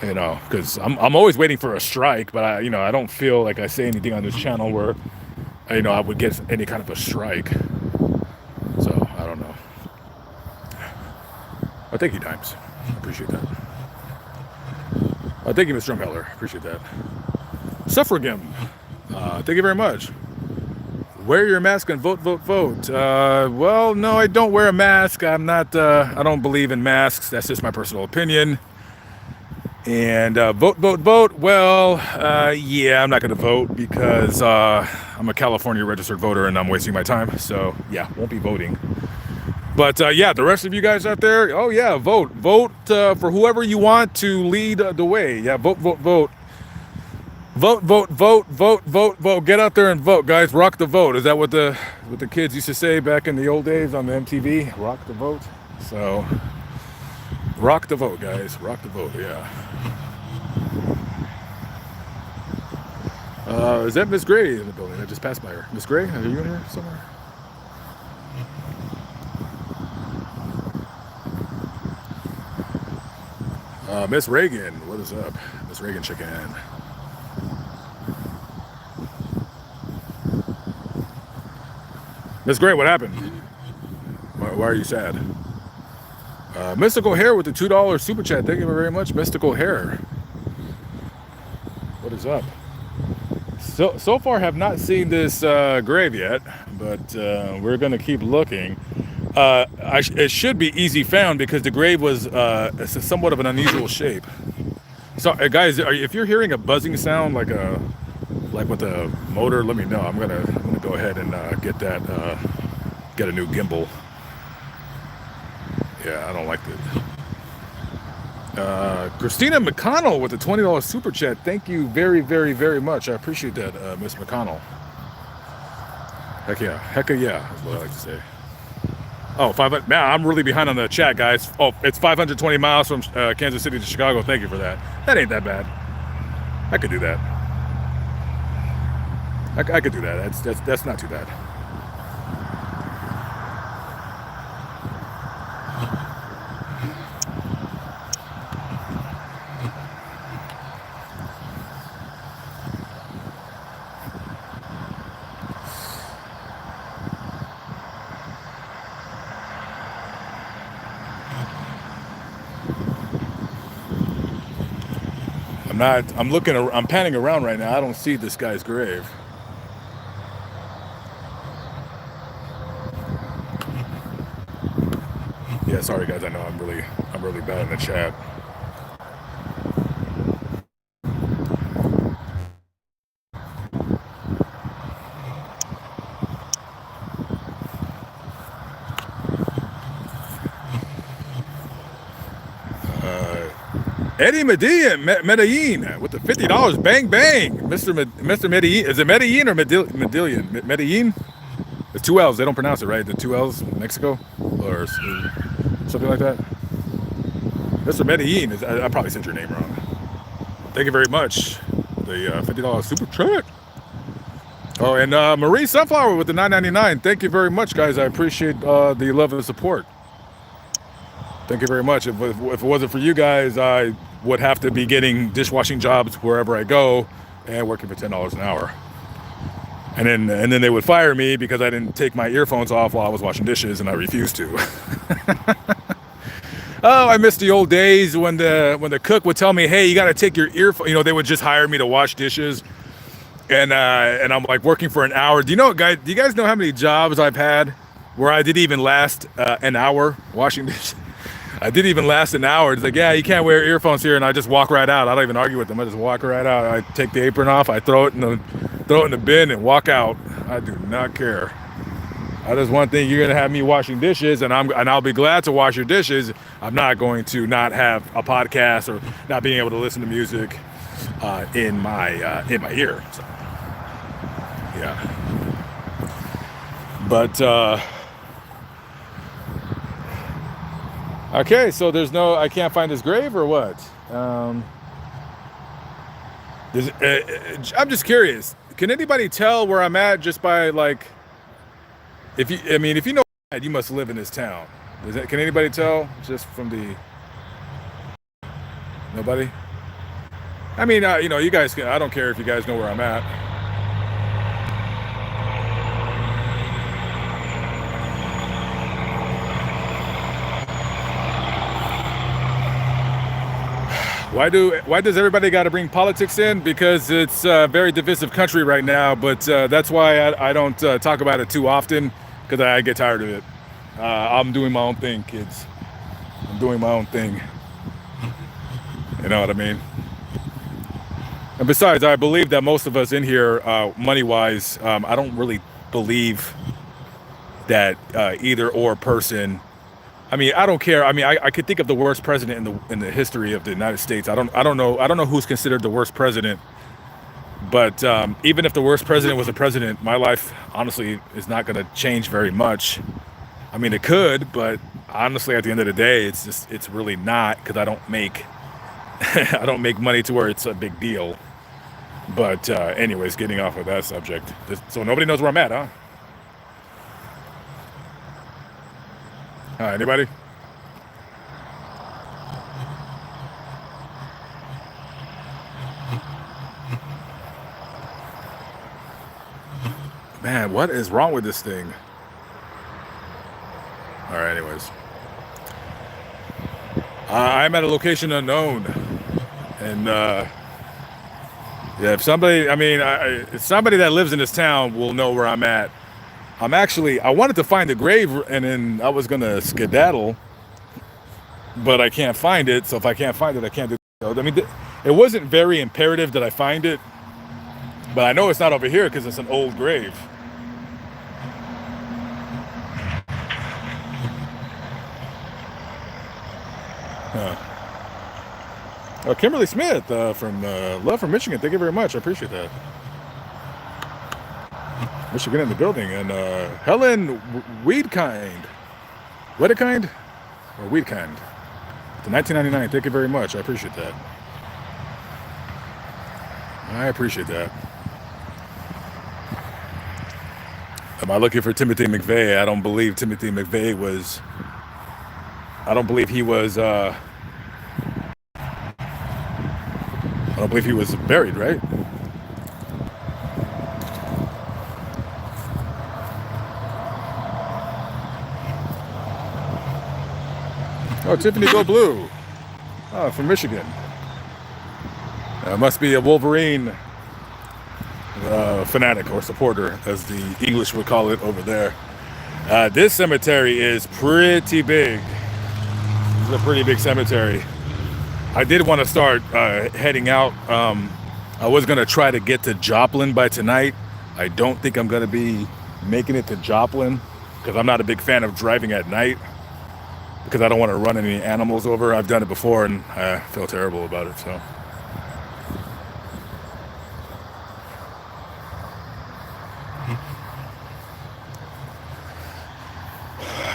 You know, because I'm always waiting for a strike, but I don't feel like I say anything on this channel where, you know, I would get any kind of a strike. So I don't know. Oh, thank you, Dimes. I appreciate that. Thank you, Mr. Drumheller. Appreciate that. Suffragim. Thank you very much. Wear your mask and vote, vote, vote. Well, no, I don't wear a mask. I'm not. I don't believe in masks. That's just my personal opinion. And vote, vote, vote. Well, yeah, I'm not going to vote because I'm a California registered voter and I'm wasting my time. So, yeah, won't be voting. But, yeah, the rest of you guys out there, oh, yeah, vote. Vote for whoever you want to lead the way. Yeah, vote, vote, vote. Vote, vote, vote, vote, vote, vote. Get out there and vote, guys. Rock the vote. Is that what the kids used to say back in the old days on the MTV? Rock the vote. So, rock the vote, guys. Rock the vote, yeah. Is that Miss Gray in the building? I just passed by her. Miss Gray, are you in here somewhere? Miss Reagan, what is up? Miss Reagan checking in. Miss Gray, what happened? Why are you sad? Mystical Hair with the $2 super chat. Thank you very much, Mystical Hair. What is up? So far have not seen this grave yet, but we're gonna keep looking. It should be easy found because the grave was somewhat of an unusual shape. So guys, if you're hearing a buzzing sound like with a motor, let me know. I'm gonna go ahead and get a new gimbal. Yeah, I don't like it. Christina McConnell with the $20 super chat. Thank you very, very, very much. I appreciate that, Miss McConnell. Heck yeah. Heck yeah, is what I like to say. Oh, 500. Man, I'm really behind on the chat, guys. Oh, it's 520 miles from Kansas City to Chicago. Thank you for that. That ain't that bad. I could do that. I could do that. That's not too bad. I'm panning around right now. I don't see this guy's grave. Yeah, sorry guys. I know I'm really bad in the chat. Eddie Medellin with the $50. Bang bang, Mr. Medellin. Is it Medellin or Medellin? Medellin. The two L's. They don't pronounce it right. The two L's, Mexico, or something like that. Mr. Medellin. I probably said your name wrong. Thank you very much. The $50 super chat. Oh, and Marie Sunflower with the $9.99. Thank you very much, guys. I appreciate the love and support. Thank you very much. If it wasn't for you guys, I would have to be getting dishwashing jobs wherever I go and working for $10 an hour. And then they would fire me because I didn't take my earphones off while I was washing dishes, and I refused to. Oh, I miss the old days when the cook would tell me, "Hey, you got to take your earphone." You know, they would just hire me to wash dishes, and I'm like working for an hour. Do you guys know how many jobs I've had where I didn't even last an hour washing dishes? I didn't even last an hour. It's like, yeah, you can't wear earphones here, and I just walk right out. I don't even argue with them. I just walk right out. I take the apron off. I throw it in the bin and walk out. I do not care. That is one thing. You're gonna have me washing dishes, and I'll be glad to wash your dishes. I'm not going to not have a podcast or not being able to listen to music in my ear. So, yeah. But okay, so I can't find his grave or what? I'm just curious. Can anybody tell where I'm at just by like, if you know, you must live in this town. Can anybody tell just from the? Nobody. I mean, you guys can. I don't care if you guys know where I'm at. Why does everybody got to bring politics in? Because it's a very divisive country right now. But that's why I don't talk about it too often, because I get tired of it. I'm doing my own thing, kids. I'm doing my own thing. You know what I mean? And besides, I believe that most of us in here, money-wise, I don't really believe that either or person. I mean, I don't care. I mean, I could think of the worst president in the history of the United States. I don't know who's considered the worst president. But even if the worst president was a president, my life honestly is not going to change very much. I mean, it could, but honestly, at the end of the day, it's really not, because I don't make money to where it's a big deal. But anyways, getting off of that subject. So nobody knows where I'm at, huh? Anybody? Man, what is wrong with this thing? All right, anyways. I'm at a location unknown. And yeah, if somebody that lives in this town will know where I'm at. I wanted to find the grave, and then I was gonna skedaddle, but I can't find it. So if I can't find it, I can't do it. I mean, it wasn't very imperative that I find it, but I know it's not over here because it's an old grave. Huh. Kimberly Smith from Love from Michigan. Thank you very much. I appreciate that. Michigan in the building. And Helen Weedkind. Wedekind? Or Weedkind? The 1999. Thank you very much. I appreciate that. I appreciate that. Am I looking for Timothy McVeigh? I don't believe Timothy McVeigh was... I don't believe he was buried, right? Oh, Tiffany Go Blue. Oh, from Michigan. Must be a Wolverine fanatic or supporter, as the English would call it over there. This cemetery is pretty big. This is a pretty big cemetery. I did want to start heading out. I was going to try to get to Joplin by tonight. I don't think I'm going to be making it to Joplin because I'm not a big fan of driving at night because I don't want to run any animals over. I've done it before and I feel terrible about it. So.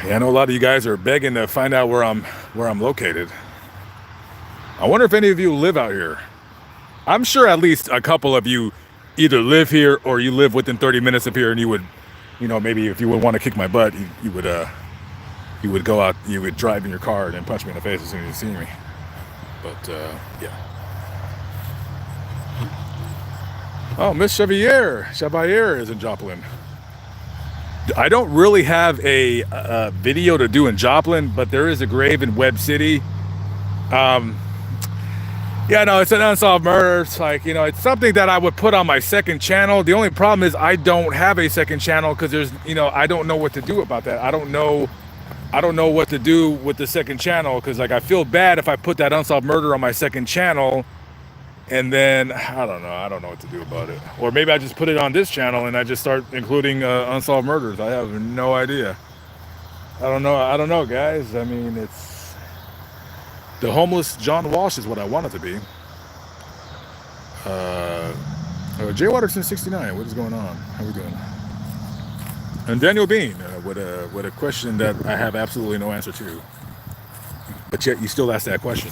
Yeah, I know a lot of you guys are begging to find out where I'm located. I wonder if any of you live out here. I'm sure at least a couple of you either live here or you live within 30 minutes of here, and you would, maybe if you would want to kick my butt, you would go out, you would drive in your car and then punch me in the face as soon as you see me. But yeah. Oh, Miss Chevalier is in Joplin. I don't really have a video to do in Joplin, but there is a grave in Webb City. Yeah, no, it's an unsolved murder. It's like, it's something that I would put on my second channel. The only problem is I don't have a second channel because there's, I don't know what to do about that. I don't know what to do with the second channel because, like, I feel bad if I put that unsolved murder on my second channel and then I don't know what to do about it. Or maybe I just put it on this channel and I just start including unsolved murders. I have no idea. I don't know, guys. I mean, it's the homeless John Walsh is what I want it to be. Jay Watterson 69. What is going on? How we doing? And Daniel Bean with a question that I have absolutely no answer to, but yet you still ask that question,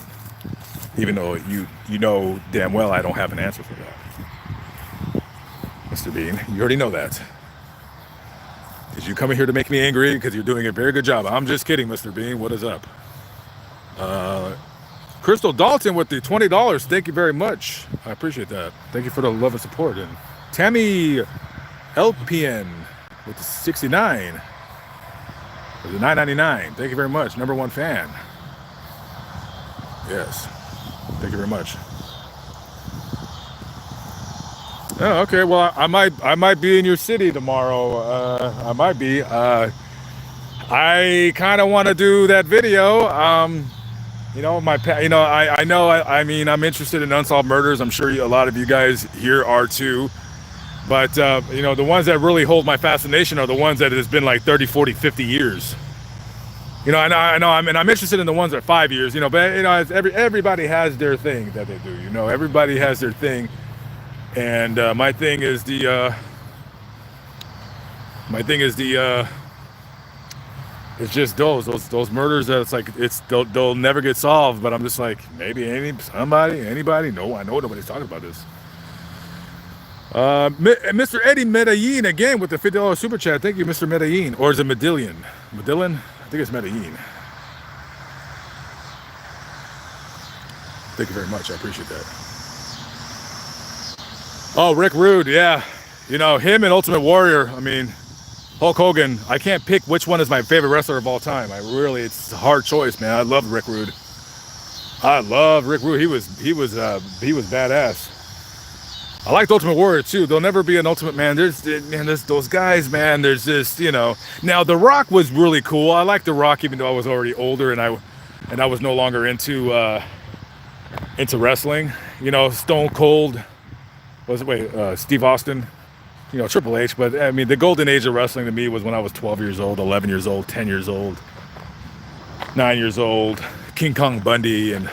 even though you know damn well I don't have an answer for that. Mr. Bean, you already know that. Did you come in here to make me angry? Because you're doing a very good job. I'm just kidding, Mr. Bean. What is up? Crystal Dalton with the $20. Thank you very much. I appreciate that. Thank you for the love and support. And Tammy LPN with the 69. With the $9.99. Thank you very much. #1 fan. Yes. Thank you very much. Oh, okay. Well, I might be in your city tomorrow. I might be. I kind of want to do that video. I mean, I'm interested in unsolved murders. I'm sure a lot of you guys here are too. But, the ones that really hold my fascination are the ones that has been like 30, 40, 50 years. I know. I mean, I'm interested in the ones that are 5 years, but, everybody has their thing that they do, everybody has their thing. And my thing is it's just those murders that it's like they'll never get solved. But I'm just like, maybe anybody. No, I know nobody's talking about this. Mr. Eddie Medellin again with the $50 super chat. Thank you, Mr. Medellin. Or is it Medellin? Medellin? I think it's Medellin. Thank you very much. I appreciate that. Oh, Rick Rude. Yeah. Him and Ultimate Warrior. I mean, Hulk Hogan. I can't pick which one is my favorite wrestler of all time. It's a hard choice, man. I love Rick Rude. He was badass. I liked Ultimate Warrior too. There'll never be an Ultimate Man. There's those guys, man. There's this, Now The Rock was really cool. I liked The Rock even though I was already older and I was no longer into wrestling. Stone Cold. Steve Austin. Triple H. But I mean, the golden age of wrestling to me was when I was 12 years old, 11 years old, 10 years old, 9 years old. King Kong Bundy and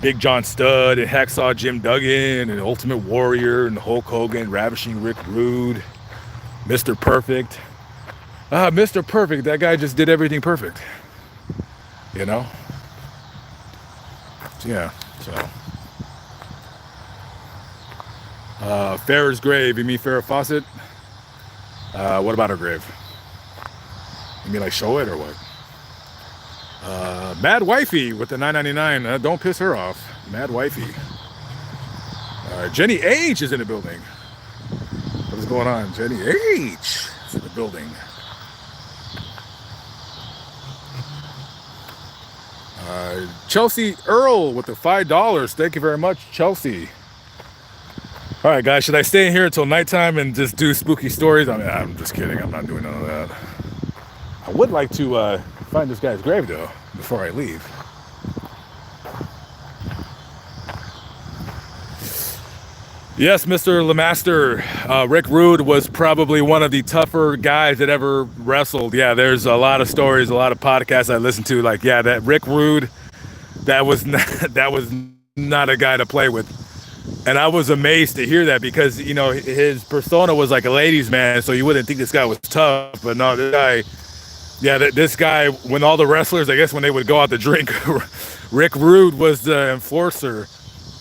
Big John Studd and Hacksaw Jim Duggan and Ultimate Warrior and Hulk Hogan, Ravishing Rick Rude, Mr. Perfect. Mr. Perfect, that guy just did everything perfect. You know? Yeah, so. Farrah's grave, you mean Farrah Fawcett? What about her grave? You mean like show it or what? Mad Wifey with the $9.99. Don't piss her off. Mad Wifey. Jenny H is in the building. What is going on? Jenny H is in the building. Chelsea Earl with the $5. Thank you very much, Chelsea. All right, guys, should I stay in here until nighttime and just do spooky stories? I mean, I'm just kidding. I'm not doing none of that. I would like to find this guy's grave, though, before I leave. Yes, Mr. Lemaster, Rick Rude was probably one of the tougher guys that ever wrestled. Yeah, there's a lot of stories, a lot of podcasts I listened to. Like, yeah, that Rick Rude, that was not a guy to play with. And I was amazed to hear that because, you know, his persona was like a ladies' man, so you wouldn't think this guy was tough. But no, this guy, yeah, this guy, when all the wrestlers, I guess when they would go out to drink, Rick Rude was the enforcer.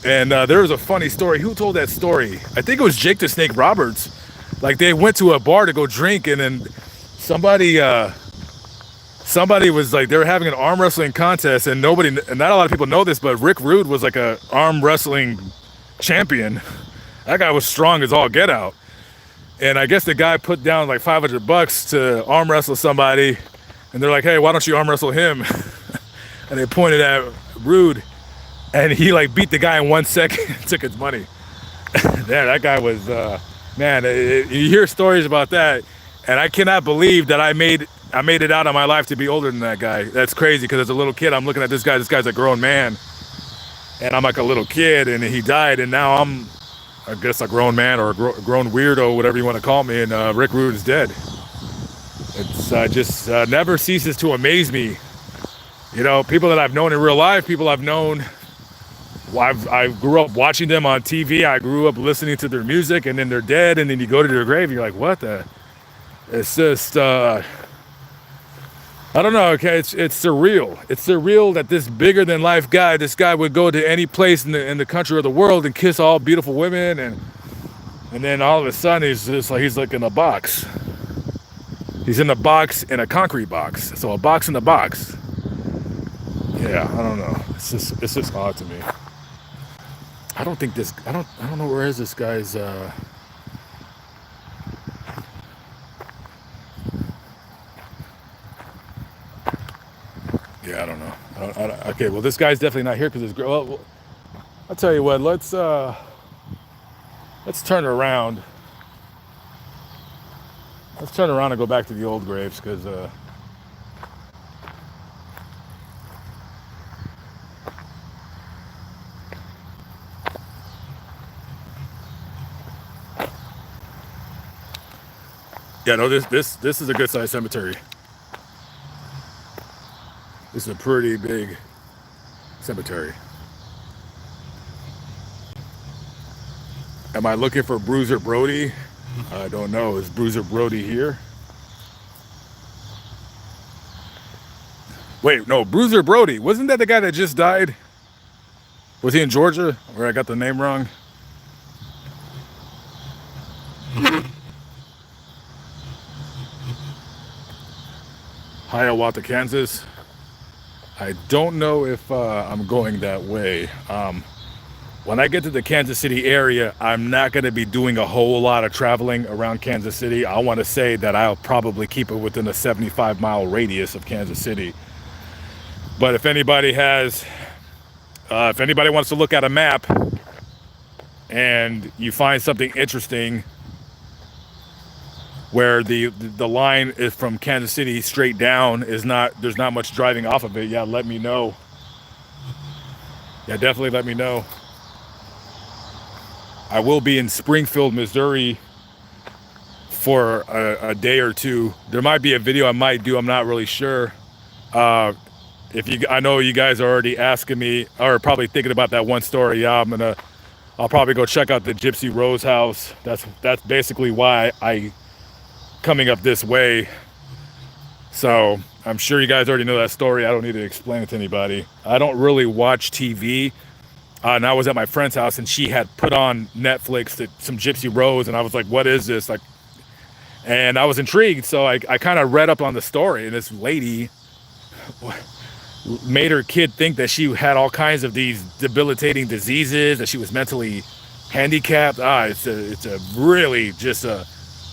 And there was a funny story. Who told that story? I think it was Jake the Snake Roberts. Like, they went to a bar to go drink, and then somebody was like, they were having an arm wrestling contest, and not a lot of people know this, but Rick Rude was like a arm wrestling champion. That guy was strong as all get out. And I guess the guy put down like $500 to arm wrestle somebody, and they're like, hey, why don't you arm wrestle him? And they pointed at Rude, and he like beat the guy in 1 second and took his money. Yeah, that guy was, man, you hear stories about that, and I cannot believe that I made it out of my life to be older than that guy. That's crazy, because as a little kid, I'm looking at this guy's a grown man, and I'm like a little kid, and he died, and now I'm, I guess, a grown man or a grown weirdo, whatever you want to call me, and Rick Rude is dead. It's just never ceases to amaze me. You know, people that I've known in real life, people I've known, I grew up watching them on TV, I grew up listening to their music, and then they're dead, and then you go to their grave, and you're like, what the? It's just, I don't know, okay, it's surreal. It's surreal that this bigger than life guy, this guy would go to any place in the country or the world and kiss all beautiful women, and then all of a sudden he's like in a box. He's in a box, in a concrete box. So a box in a box. Yeah, I don't know. It's just odd to me. I don't know where is this guy's yeah, I don't know. Okay, well, this guy's definitely not here because it's, well, I'll tell you what, let's turn around. Let's turn around and go back to the old graves, because yeah, no, this is a good sized cemetery. This is a pretty big cemetery. Am I looking for Bruiser Brody? I don't know. Is Bruiser Brody here? Wait, no, Bruiser Brody. Wasn't that the guy that just died? Was he in Georgia? Or I got the name wrong? Hiawatha, Kansas. I don't know if I'm going that way. When I get to the Kansas City area, I'm not going to be doing a whole lot of traveling around Kansas City. I want to say that I'll probably keep it within a 75-mile radius of Kansas City. But if anybody wants to look at a map and you find something interesting where the line is from Kansas City straight down, there's not much driving off of it, yeah, let me know. Yeah, definitely let me know. I will be in Springfield, Missouri for a day or two. There might be a video I might do, I'm not really sure. I know you guys are already asking me or probably thinking about that one story. Yeah, I'll probably go check out the Gypsy Rose house. That's basically why I coming up this way. So I'm sure you guys already know that story. I don't need to explain it to anybody. I don't really watch TV. And I was at my friend's house and she had put on Netflix some Gypsy Rose, and I was like, what is this? Like, and I was intrigued. So I kind of read up on the story, and this lady made her kid think that she had all kinds of these debilitating diseases, that she was mentally handicapped. It's a really just a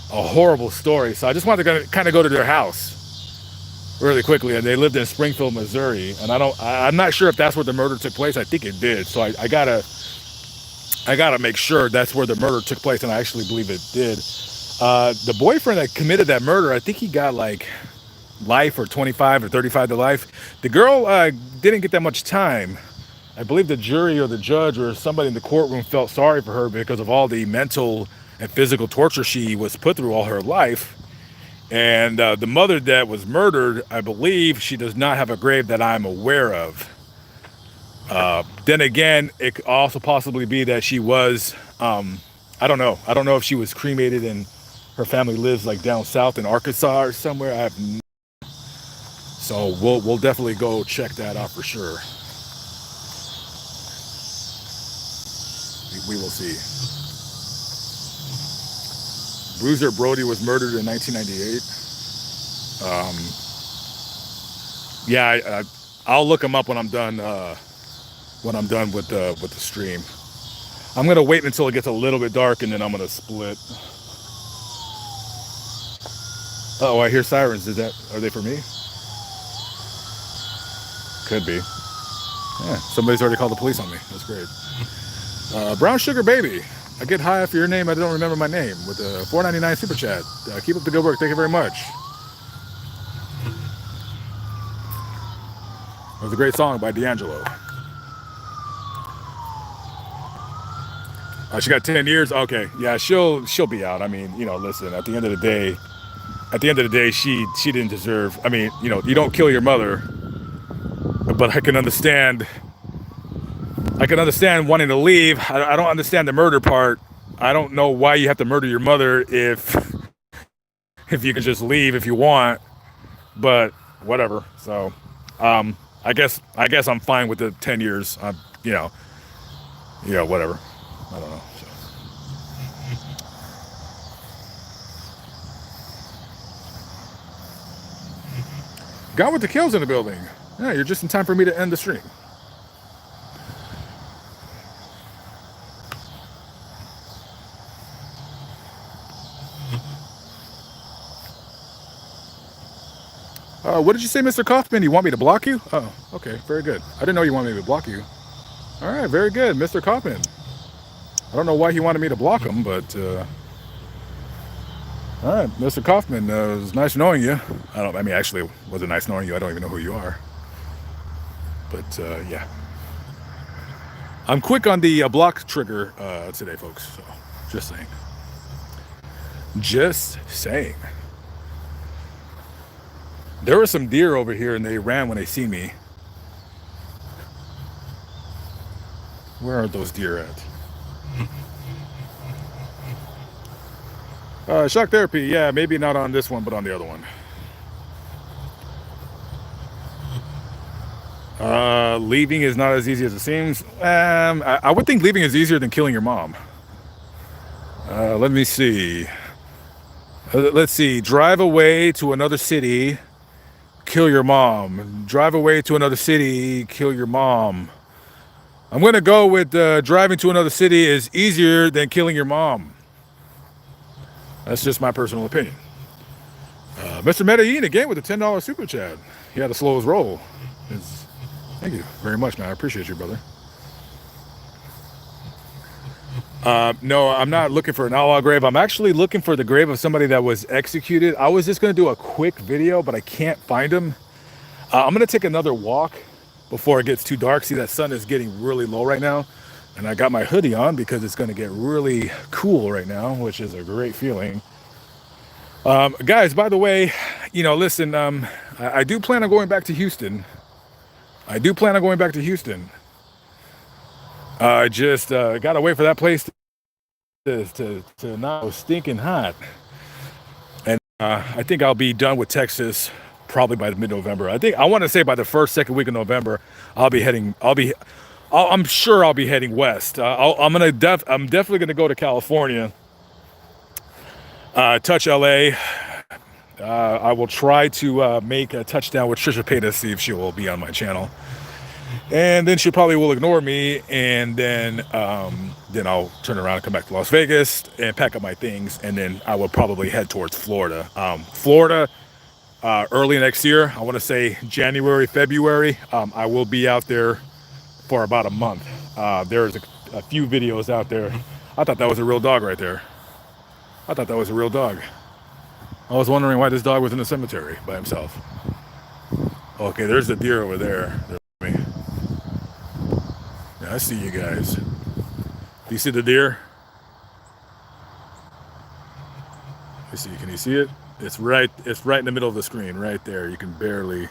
horrible story. So I just wanted to kind of go to their house really quickly, and they lived in Springfield, Missouri, and I'm not sure if that's where the murder took place. I think it did. So I gotta make sure that's where the murder took place, and I actually believe it did. The boyfriend that committed that murder, I think he got like life or 25 or 35 to life. The girl didn't get that much time. I believe the jury or the judge or somebody in the courtroom felt sorry for her because of all the mental and physical torture she was put through all her life. And the mother that was murdered, I believe she does not have a grave that I'm aware of. Then again, it could also possibly be that she was, I don't know. I don't know if she was cremated and her family lives like down south in Arkansas or somewhere. So we'll definitely go check that out for sure. We will see. Bruiser Brody was murdered in 1998. Yeah, I'll look him up when I'm done. When I'm done with the stream. I'm gonna wait until it gets a little bit dark, and then I'm gonna split. Oh, I hear sirens. Are they for me? Could be. Yeah, somebody's already called the police on me. That's great. Brown Sugar Baby. I get high for your name. I don't remember my name. With a $4.99 super chat. Keep up the good work. Thank you very much. It was a great song by D'Angelo. She got 10 years. Okay, yeah, she'll be out. I mean, listen. At the end of the day, she didn't deserve. I mean, you don't kill your mother. But I can understand wanting to leave. I don't understand the murder part. I don't know why you have to murder your mother if you can just leave if you want. But whatever. So, I guess I'm fine with the 10 years. Whatever. I don't know. So. Got with the kills in the building. Yeah, you're just in time for me to end the stream. What did you say, Mr. Kaufman? You want me to block you? Oh, okay, very good. I didn't know you wanted me to block you. All right, very good, Mr. Kaufman. I don't know why he wanted me to block him, but all right, Mr. Kaufman, it was nice knowing you. Actually, it wasn't nice knowing you. I don't even know who you are. But yeah, I'm quick on the block trigger today, folks. So just saying. Just saying. There were some deer over here, and they ran when they seen me. Where are those deer at? Shock therapy. Yeah, maybe not on this one, but on the other one. Leaving is not as easy as it seems. I would think leaving is easier than killing your mom. Let me see. Let's see. Drive away to another city, kill your mom. Drive away to another city, kill your mom. I'm going to go with driving to another city is easier than killing your mom. That's just my personal opinion. Mr. Medellin again with a $10 super chat. He had to slow his roll. Thank you very much, man. I appreciate you, brother. No, I'm not looking for an outlaw grave. I'm actually looking for the grave of somebody that was executed. I was just going to do a quick video, but I can't find him. I'm going to take another walk before it gets too dark. See, that sun is getting really low right now. And I got my hoodie on because it's going to get really cool right now, which is a great feeling. Guys, by the way, listen, I do plan on going back to Houston. I do plan on going back to Houston. I just gotta wait for that place to not go stinking hot. And I think I'll be done with Texas probably by mid-November. I want to say by the second week of November, I'm sure I'll be heading west. I'm definitely gonna go to California, touch LA. I will try to make a touchdown with Trisha Paytas, see if she will be on my channel. And then she probably will ignore me, and then I'll turn around and come back to Las Vegas and pack up my things, and then I will probably head towards Florida. Early next year, I want to say January, February. I will be out there for about a month. There's a few videos out there. I thought that was a real dog right there. I thought that was a real dog. I was wondering why this dog was in the cemetery by himself. Okay, there's the deer over there. Yeah, I see you guys. Do you see the deer? I see. Can you see it? It's right in the middle of the screen, right there. You can barely.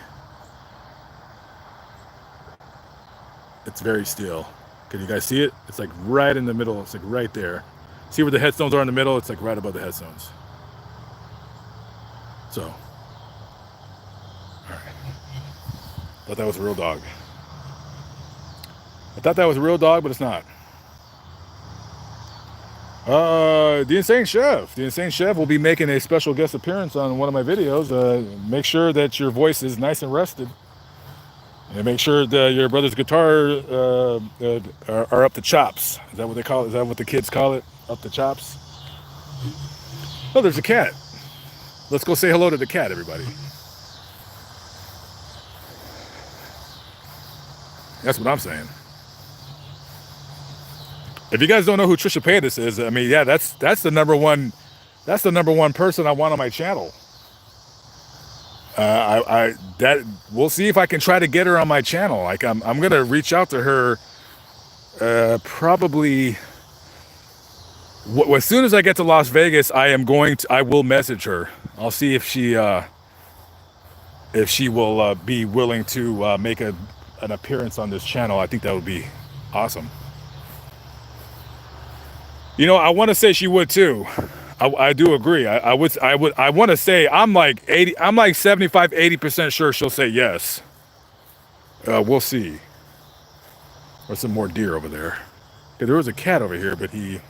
It's very still. Can you guys see it? It's like right in the middle. It's like right there. See where the headstones are in the middle? It's like right above the headstones. So, all right. Thought that was a real dog. I thought that was a real dog, but it's not. The Insane Chef. The Insane Chef will be making a special guest appearance on one of my videos. Make sure that your voice is nice and rested. And make sure that your brother's guitar are up to chops. Is that what they call it? Is that what the kids call it? Up to chops? Oh, there's a cat. Let's go say hello to the cat, everybody. That's what I'm saying. If you guys don't know who Trisha Paytas is, I mean, yeah, that's the number one person I want on my channel. We'll see if I can try to get her on my channel. Like I'm gonna reach out to her probably as soon as I get to Las Vegas. I will message her. I'll see if she will be willing to make an appearance on this channel. I think that would be awesome. You know, I want to say she would too. I do agree. I want to say I'm like 75, 80% sure she'll say yes. We'll see. There's some more deer over there. Okay, there was a cat over here, but he.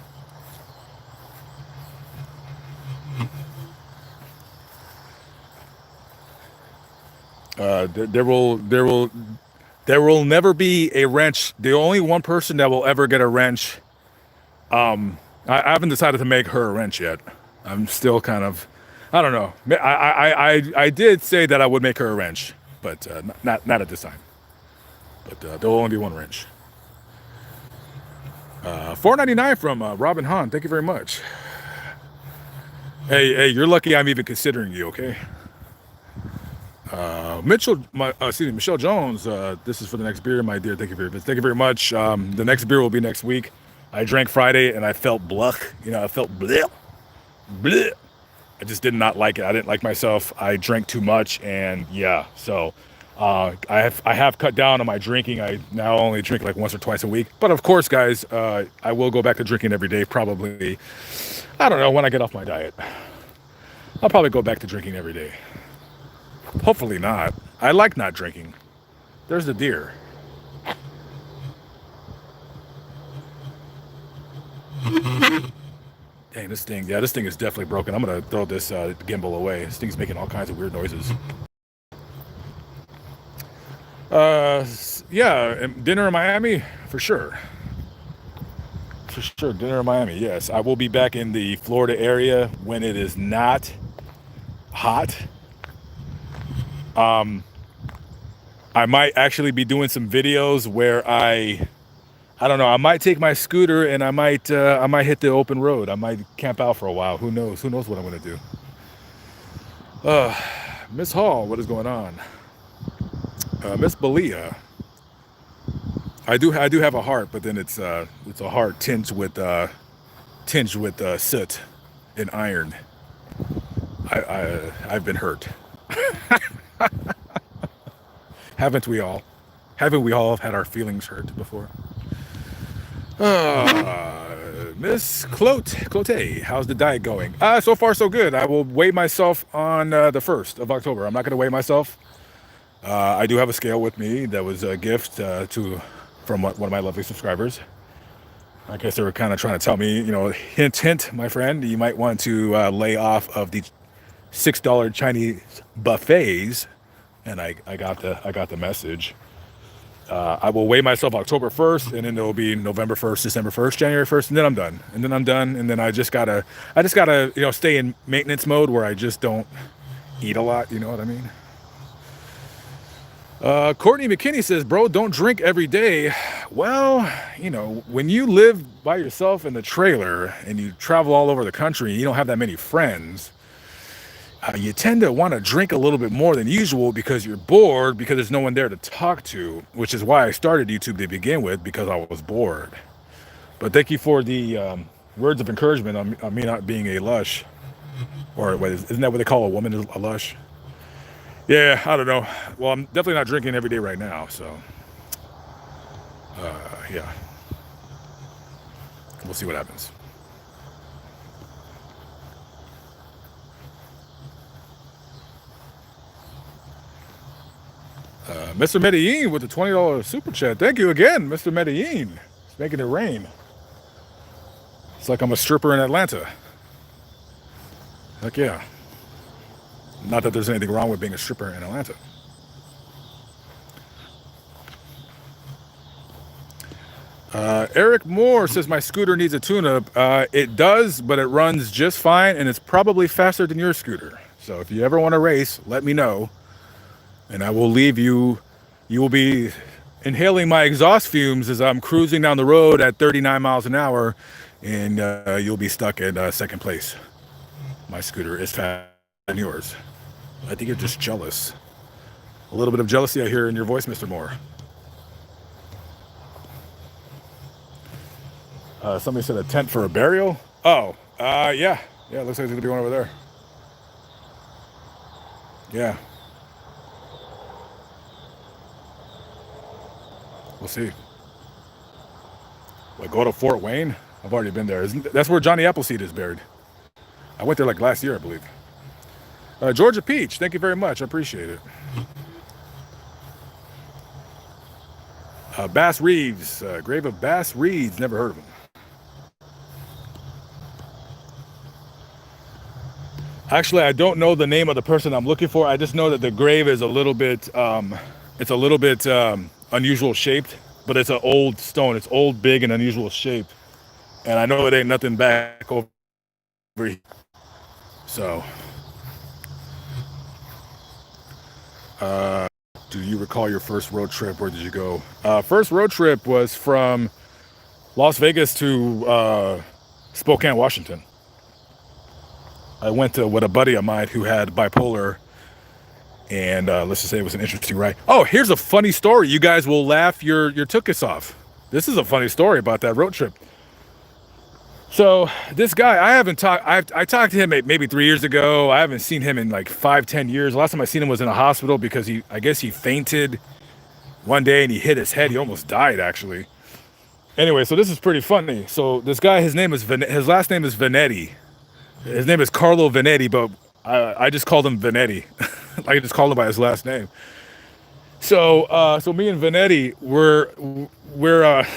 There will never be a wrench. The only one person that will ever get a wrench. I haven't decided to make her a wrench yet. I'm still kind of, I don't know. I did say that I would make her a wrench, but not at this time. But there'll only be one wrench. $4.99 from Robin Hahn. Thank you very much. Hey, you're lucky I'm even considering you. Okay. Michelle Jones. This is for the next beer, my dear. Thank you very much. The next beer will be next week. I drank Friday and I felt bluck. You know, I felt bleh. I just did not like it. I didn't like myself. I drank too much, and yeah. So I have cut down on my drinking. I now only drink like once or twice a week. But of course, guys, I will go back to drinking every day. Probably, I don't know, when I get off my diet. I'll probably go back to drinking every day. Hopefully not. I like not drinking. There's the deer. Dang, this thing is definitely broken. I'm gonna throw this gimbal away. This thing's making all kinds of weird noises. Yeah, dinner in Miami for sure. Dinner in Miami. Yes, I will be back in the Florida area when it is not hot. I might actually be doing some videos where I don't know. I might take my scooter and I might hit the open road. I might camp out for a while. Who knows? Who knows what I'm gonna do? Miss Hall, what is going on? Miss Belia. I do have a heart, but then it's a heart tinged with soot and iron. I've been hurt. Haven't we all? Haven't we all had our feelings hurt before? Miss Clote, how's the diet going? So far so good. I will weigh myself on the 1st of October. I'm not going to weigh myself. I do have a scale with me that was a gift from one of my lovely subscribers. I guess they were kind of trying to tell me, you know, hint, hint, my friend, you might want to lay off of the $6 Chinese buffets. And I got the message. I will weigh myself October 1st, and then it'll be November 1st, December 1st, January 1st, and then I'm done. And then I just gotta, you know, stay in maintenance mode where I just don't eat a lot. You know what I mean? Courtney McKinney says, bro, don't drink every day. Well, you know, when you live by yourself in the trailer and you travel all over the country and you don't have that many friends, you tend to want to drink a little bit more than usual because you're bored, because there's no one there to talk to, which is why I started YouTube to begin with, because I was bored. But thank you for the words of encouragement on me not being a lush. Or isn't that what they call a woman, a lush? Yeah, I don't know. Well, I'm definitely not drinking every day right now, so yeah. We'll see what happens. Mr. Medellin with the $20 super chat. Thank you again, Mr. Medellin. It's making it rain. It's like I'm a stripper in Atlanta. Heck yeah. Not that there's anything wrong with being a stripper in Atlanta. Eric Moore says my scooter needs a tune-up. It does, but it runs just fine, and it's probably faster than your scooter. So if you ever want to race, let me know. And I will leave you. You will be inhaling my exhaust fumes as I'm cruising down the road at 39 miles an hour, and you'll be stuck at second place. My scooter is faster than yours. I think you're just jealous. A little bit of jealousy I hear in your voice, Mr. Moore. Somebody said a tent for a burial. Oh, yeah. Yeah, it looks like there's gonna be one over there. Yeah. We'll see. Like, go to Fort Wayne? I've already been there. That's where Johnny Appleseed is buried. I went there like last year, I believe. Georgia Peach, thank you very much. I appreciate it. Bass Reeves, grave of Bass Reeves. Never heard of him. Actually, I don't know the name of the person I'm looking for. I just know that the grave is a little bit, unusual shaped, but it's an old stone. It's old, big, and unusual shape. And I know it ain't nothing back over here. So, do you recall your first road trip? Where did you go? First road trip was from Las Vegas to Spokane, Washington. I went with a buddy of mine who had bipolar, and let's just say it was an interesting ride. Oh, here's a funny story. You guys will laugh your tuchus off. This is a funny story about that road trip. So this guy, I talked to him maybe 3 years ago. I haven't seen him in like 5-10 years. Last time I seen him was in a hospital because I guess he fainted one day and he hit his head. He almost died, actually. Anyway, so this is pretty funny. So this guy, his last name is Venetti. His name is Carlo Venetti, but I just called him Venetti. I just called him by his last name. So me and Venetti we're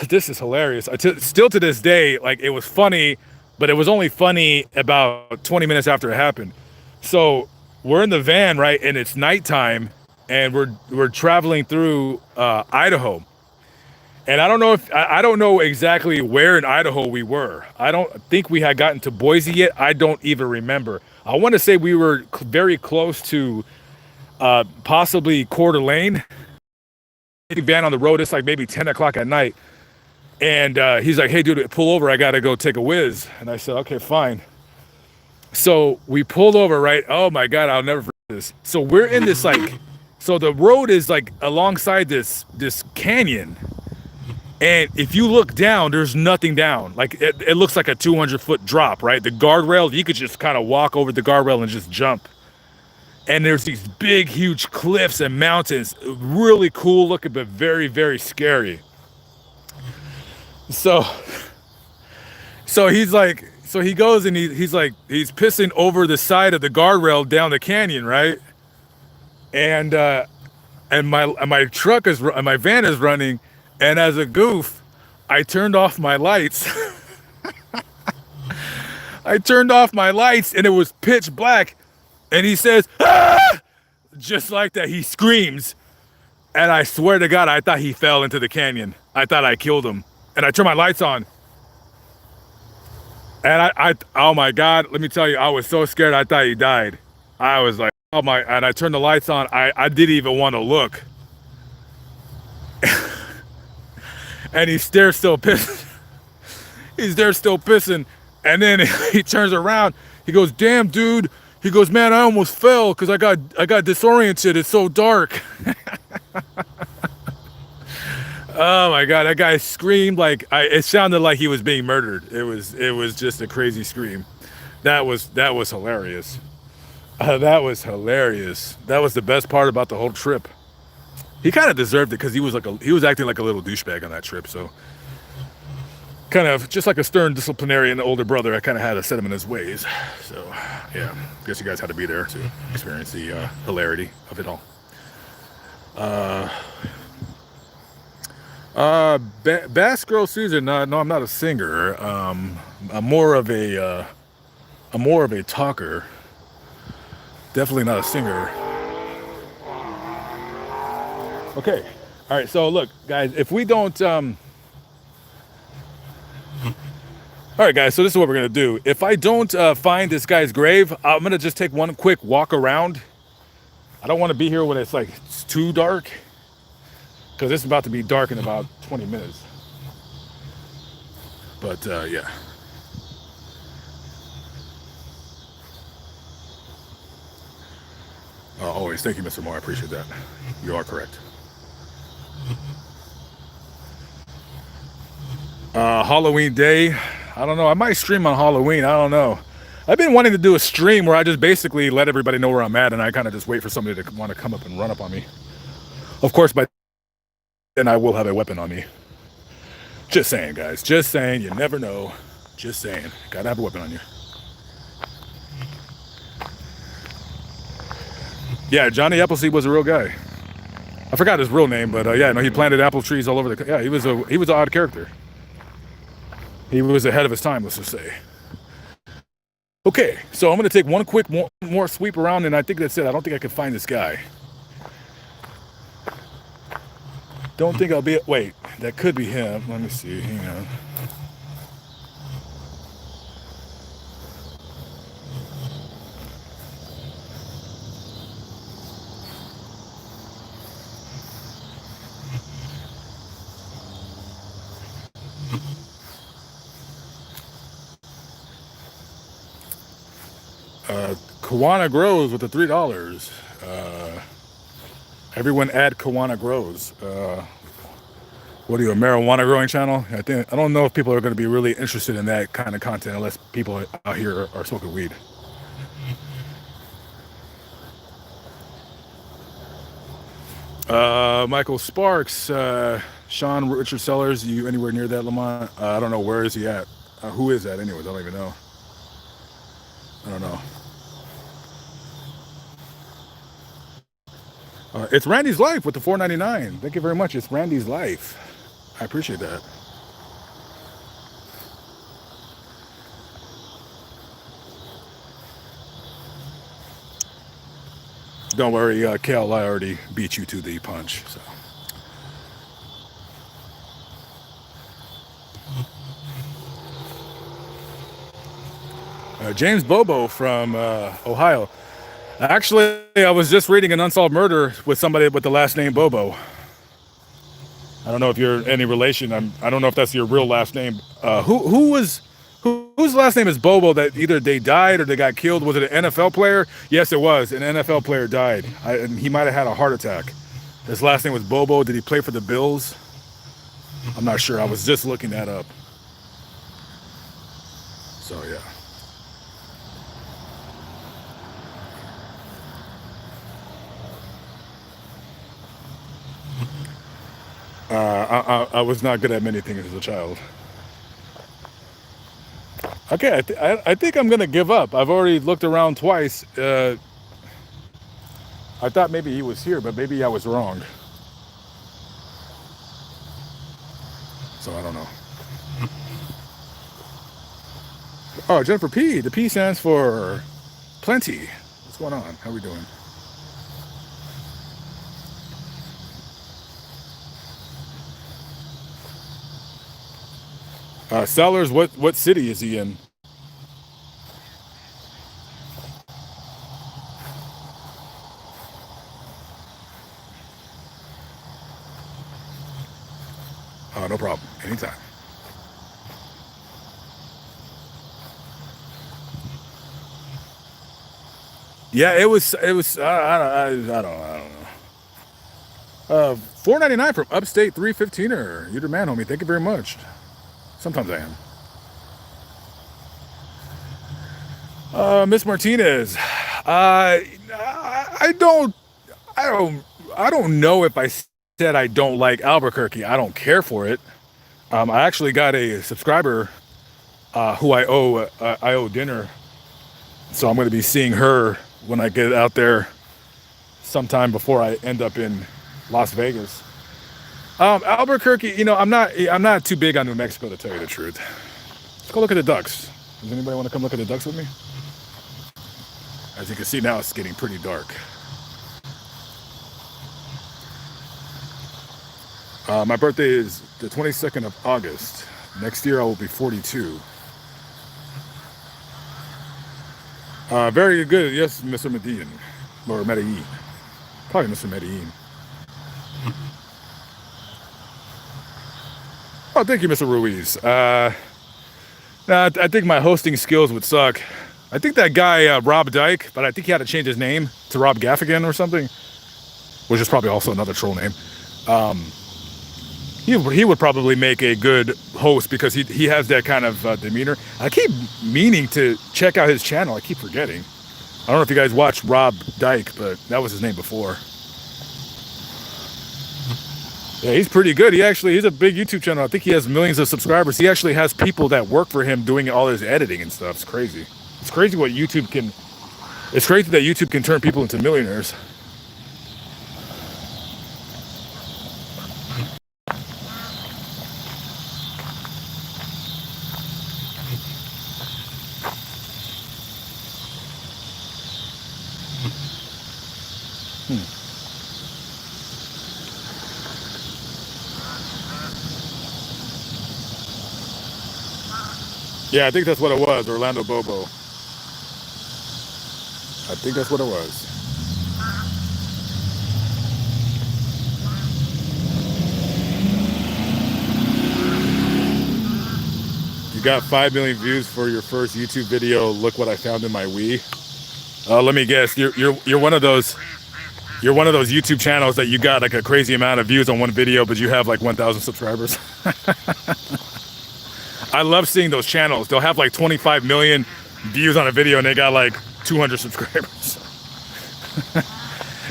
this is hilarious. Still to this day, like, it was funny, but it was only funny about 20 minutes after it happened. So we're in the van, right, and it's nighttime, and we're traveling through Idaho. And I don't know exactly where in Idaho we were. I don't think we had gotten to Boise yet. I don't even remember. I want to say we were very close to possibly Coeur d'Alene. Van on the road. It's like maybe 10 o'clock at night. And he's like, hey, dude, pull over. I got to go take a whiz. And I said, okay, fine. So we pulled over, right? Oh, my God, I'll never forget this. So we're in this, like, so the road is, like, alongside this canyon. And if you look down, there's nothing down. Like, it looks like a 200-foot drop, right? The guardrail, you could just kind of walk over the guardrail and just jump. and there's these big, huge cliffs and mountains, really cool looking, but very, very scary. So, so he goes and he's pissing over the side of the guardrail down the canyon, right? And my truck is, my van is running, and as a goof, I turned off my lights. I turned off my lights, and it was pitch black. And he says, "Ah!" Just like that. He screams. And I swear to God, I thought he fell into the canyon. I thought I killed him. And I turned my lights on. And oh my God, let me tell you, I was so scared. I thought he died. I was like, oh my, and I turned the lights on. I didn't even want to look. And he's there still pissing. He's there still pissing. And then he turns around. He goes, damn, dude. He goes, man, I almost fell because I got disoriented. It's so dark. Oh my God, that guy screamed like it sounded like he was being murdered. It was just a crazy scream. That was hilarious. That was hilarious. That was the best part about the whole trip. He kind of deserved it because he was acting like a little douchebag on that trip. So kind of just like a stern disciplinarian older brother, I kind of had to set him in his ways. So yeah, guess you guys had to be there to experience the hilarity of it all. Bass Girl Susan. No, I'm not a singer. I'm more of a talker. Definitely not a singer. Okay. All right. So look, guys, if we don't, all right, guys. So this is what we're gonna do. If I don't find this guy's grave, I'm gonna just take one quick walk around. I don't want to be here when it's too dark, because it's about to be dark in about 20 minutes. But yeah. Always. Thank you, Mr. Moore. I appreciate that. You are correct. Halloween day. I don't know. I might stream on Halloween. I don't know. I've been wanting to do a stream where I just basically let everybody know where I'm at, and I kind of just wait for somebody to want to come up and run up on me. Of course, by then I will have a weapon on me. Just saying, guys. Just saying. You never know. Just saying. Gotta have a weapon on you. Yeah, Johnny Appleseed was a real guy. I forgot his real name, but yeah, no, he planted apple trees all over the. Yeah, he was an odd character. He was ahead of his time, let's just say. Okay, so I'm gonna take one quick more sweep around, and I think that's it. I don't think I can find this guy. Don't think I'll be. Wait, that could be him. Let me see. Hang on. Kawana Grows with the $3. Everyone add Kawana Grows. What are you, a marijuana growing channel? I don't know if people are going to be really interested in that kind of content unless people out here are smoking weed. Michael Sparks, Sean Richard Sellers, you anywhere near that, Lamont? I don't know, where is he at? Who is that anyways? I don't even know. I don't know. It's Randy's Life with the $4.99. Thank you very much. It's Randy's Life. I appreciate that. Don't worry, Cal, I already beat you to the punch. So. James Bobo from Ohio. Actually, I was just reading an unsolved murder with somebody with the last name Bobo. I don't know if you're any relation. I don't know if that's your real last name. Whose last name is Bobo that either they died or they got killed? Was it an NFL player? Yes, it was. An NFL player died. And he might have had a heart attack. His last name was Bobo. Did he play for the Bills? I'm not sure. I was just looking that up. So, yeah. I was not good at many things as a child. Okay, I think I'm gonna give up. I've already looked around twice. I thought maybe he was here, but maybe I was wrong. So I don't know. Oh, Jennifer P. The P stands for plenty. What's going on? How are we doing? Sellers, what city is he in? No problem. Anytime. Yeah, it was. I don't know. $4.99 from Upstate 315er. You're the man, homie. Thank you very much. Sometimes I am. Miss Martinez. I don't. I don't. I don't know if I said I don't like Albuquerque. I don't care for it. I actually got a subscriber who I owe dinner, so I'm going to be seeing her when I get out there sometime before I end up in Las Vegas. Albuquerque, I'm not too big on New Mexico, to tell you the truth. Let's go look at the ducks. Does anybody want to come look at the ducks with me? As you can see now, it's getting pretty dark. My birthday is the 22nd of August. Next year I will be 42. Very good. Yes, Mr. Medellin. Or Medellin. Probably Mr. Medellin. Oh, thank you, Mr. Ruiz. I think my hosting skills would suck. I think that guy, Rob Dyke, but I think he had to change his name to Rob Gaffigan or something, which is probably also another troll name. He would probably make a good host because he has that kind of demeanor. I keep meaning to check out his channel. I keep forgetting. I don't know if you guys watched Rob Dyke, but that was his name before. Yeah, he's pretty good. He's a big YouTube channel. I think he has millions of subscribers. He actually has people that work for him doing all his editing and stuff. It's crazy. It's crazy what YouTube can. It's crazy that YouTube can turn people into millionaires. Yeah, I think that's what it was, Orlando Bobo. I think that's what it was. You got 5 million views for your first YouTube video. Look what I found in my Wii. Let me guess. You're one of those. You're one of those YouTube channels that you got like a crazy amount of views on one video, but you have like 1,000 subscribers. I love seeing those channels. They'll have like 25 million views on a video and they got like 200 subscribers.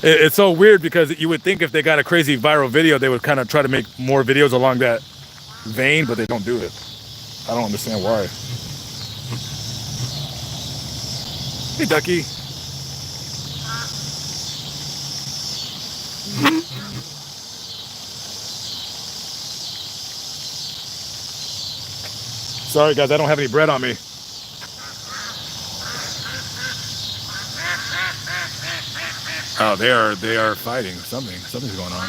It's so weird because you would think if they got a crazy viral video, they would kind of try to make more videos along that vein, but they don't do it. I don't understand why. Hey, Ducky. Sorry guys, I don't have any bread on me. Oh, they are fighting. Something's going on.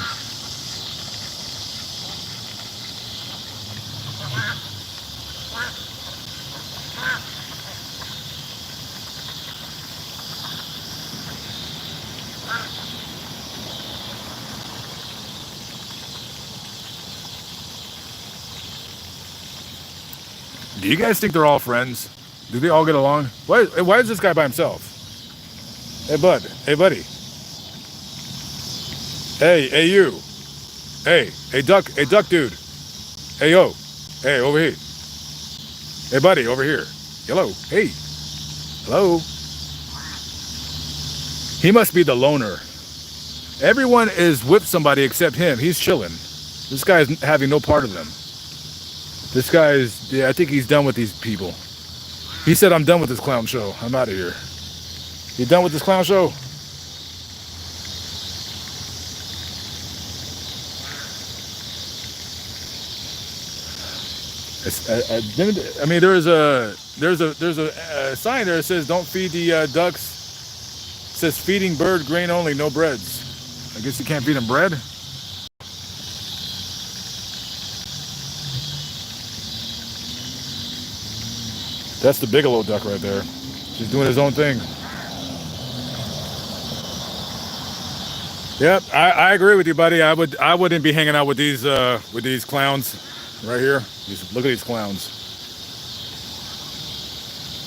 Do you guys think they're all friends? Do they all get along? Why is this guy by himself? Hey, bud. Hey, buddy. Hey, you. Hey, duck dude. Hey, yo. Hey, over here. Hey, buddy, over here. Hello. Hey. Hello. He must be the loner. Everyone is with somebody except him. He's chilling. This guy is having no part of them. This guy is, yeah, I think he's done with these people. He said, I'm done with this clown show. I'm out of here. You done with this clown show? I mean, there's a sign there that says don't feed the ducks. It says feeding bird grain only, no breads. I guess you can't feed them bread. That's the Bigelow duck right there. He's doing his own thing. Yep, I agree with you, buddy. I wouldn't be hanging out with these clowns right here. Look at these clowns.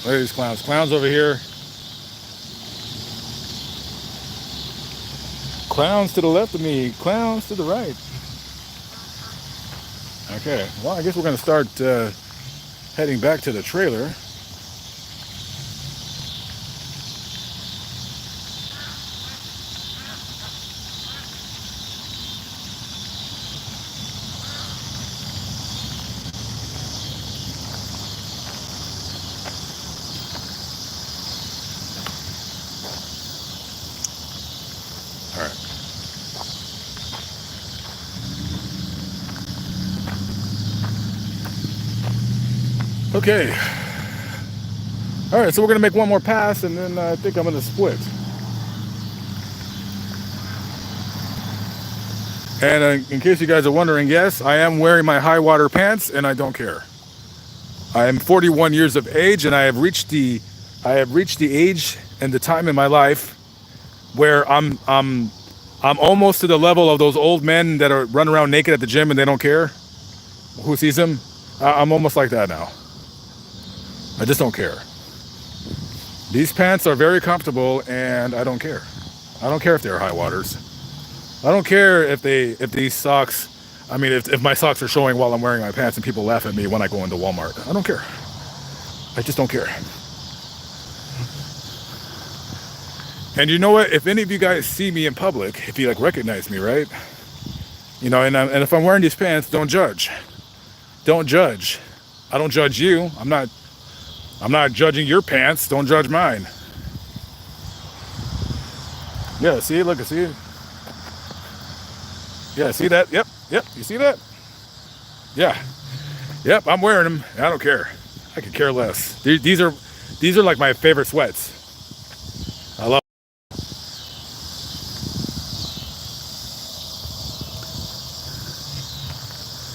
Look at these clowns. Clowns over here. Clowns to the left of me. Clowns to the right. Okay. Well, I guess we're gonna start heading back to the trailer. Okay. All right, so we're gonna make one more pass, and then I think I'm gonna split. And in case you guys are wondering, yes, I am wearing my high water pants, and I don't care. I am 41 years of age, and I have reached the age and the time in my life where I'm almost to the level of those old men that are running around naked at the gym and they don't care who sees them. I'm almost like that now. I just don't care. These pants are very comfortable, and I don't care. I don't care if they're high waters. I don't care if these socks, I mean, if my socks are showing while I'm wearing my pants and people laugh at me when I go into Walmart. I don't care. I just don't care. And you know what? If any of you guys see me in public, if you like recognize me, right? You know, and if I'm wearing these pants, don't judge. Don't judge. I don't judge you. I'm not judging your pants. Don't judge mine. Yeah, see, look, see it. Yeah, see that? Yep. You see that? Yeah. Yep, I'm wearing them. I don't care. I could care less. These are like my favorite sweats. I love.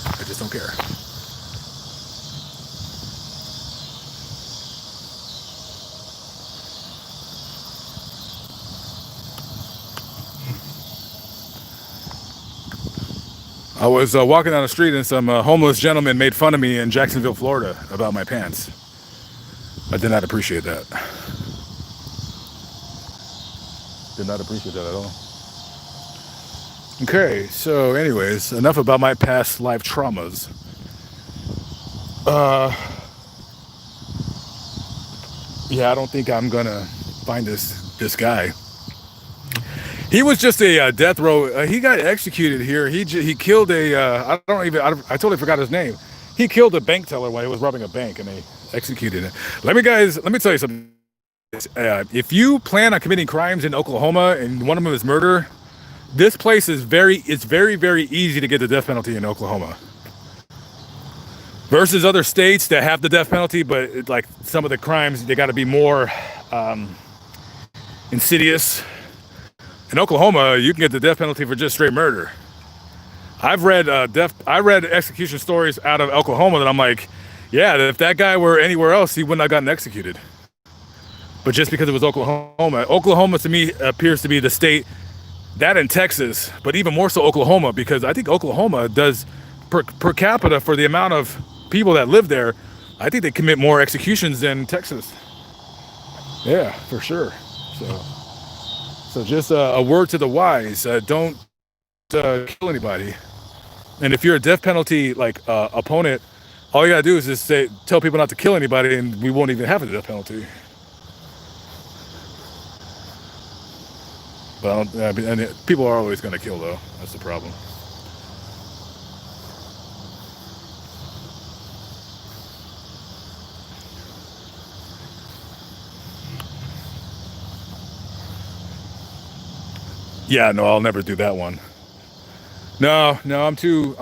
I just don't care. I was walking down the street and some homeless gentleman made fun of me in Jacksonville, Florida about my pants. I did not appreciate that. Did not appreciate that at all. Okay, so anyways, enough about my past life traumas. Yeah, I don't think I'm gonna find this guy. He was just a death row. He got executed here. He killed a. I totally forgot his name. He killed a bank teller while he was robbing a bank, and they executed him. Let me tell you something. If you plan on committing crimes in Oklahoma and one of them is murder, this place is very easy to get the death penalty in Oklahoma. Versus other states that have the death penalty, but like some of the crimes, they got to be more insidious. In Oklahoma, you can get the death penalty for just straight murder. I read execution stories out of Oklahoma that I'm like, yeah, if that guy were anywhere else, he wouldn't have gotten executed. But just because it was Oklahoma to me appears to be the state, that in Texas, but even more so Oklahoma, because I think Oklahoma does per capita for the amount of people that live there, I think they commit more executions than Texas. Yeah, for sure. So just a word to the wise: don't kill anybody. And if you're a death penalty opponent, all you gotta do is just tell people not to kill anybody, and we won't even have a death penalty. But people are always gonna kill, though. That's the problem. Yeah, no, I'll never do that one. No, I'm too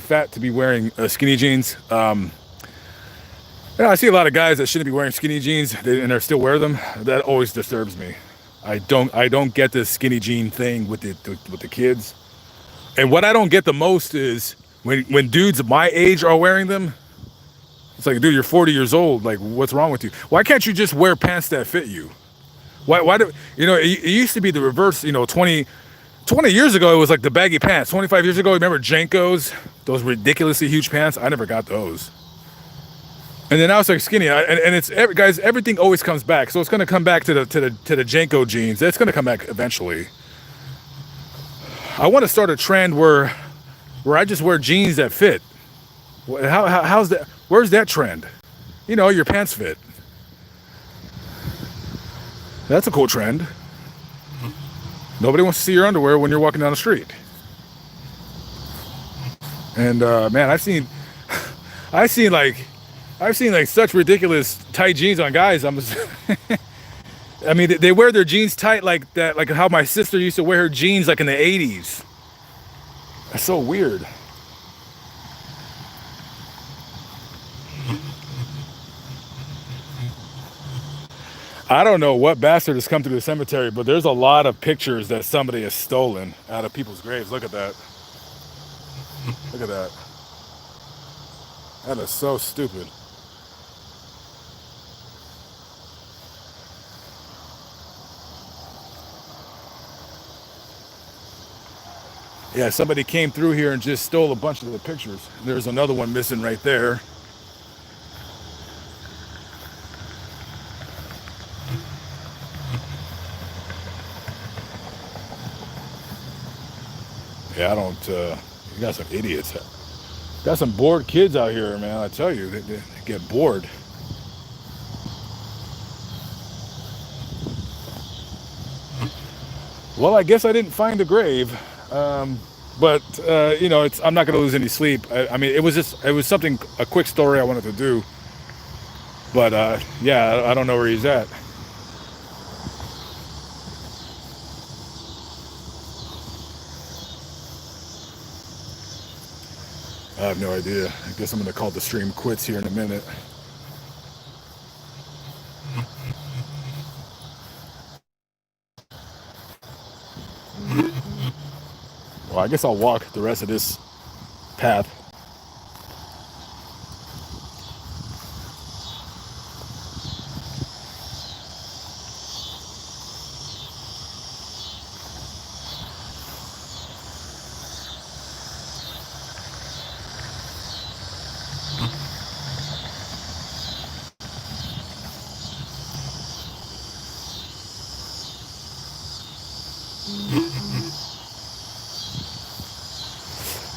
fat to be wearing skinny jeans. Yeah, I see a lot of guys that shouldn't be wearing skinny jeans and they still wear them. That always disturbs me. I don't get this skinny jean thing with the kids. And what I don't get the most is when dudes my age are wearing them. It's like, dude, you're 40 years old. Like, what's wrong with you? Why can't you just wear pants that fit you? Why do you know? It used to be the reverse. You know, 20 years ago, it was like the baggy pants. 25 years ago, remember Jenkos? Those ridiculously huge pants? I never got those. And then now it's like skinny, and it's guys. Everything always comes back, so it's going to come back to the Jenko jeans. It's going to come back eventually. I want to start a trend where I just wear jeans that fit. How's that? Where's that trend? You know, your pants fit. That's a cool trend. Nobody wants to see your underwear when you're walking down the street. And man, I've seen like such ridiculous tight jeans on guys. I mean, they wear their jeans tight like that, like how my sister used to wear her jeans like in the 80s. That's so weird. I don't know what bastard has come to the cemetery, but there's a lot of pictures that somebody has stolen out of people's graves. Look at that. Look at that. That is so stupid. Yeah, somebody came through here and just stole a bunch of the pictures. There's another one missing right there. Yeah, I don't, you got some idiots. Got some bored kids out here, man. I tell you, they get bored. Well, I guess I didn't find a grave. But you know, I'm not going to lose any sleep. I mean, it was something, a quick story I wanted to do. But yeah, I don't know where he's at. I have no idea. I guess I'm going to call the stream quits here in a minute. Well, I guess I'll walk the rest of this path.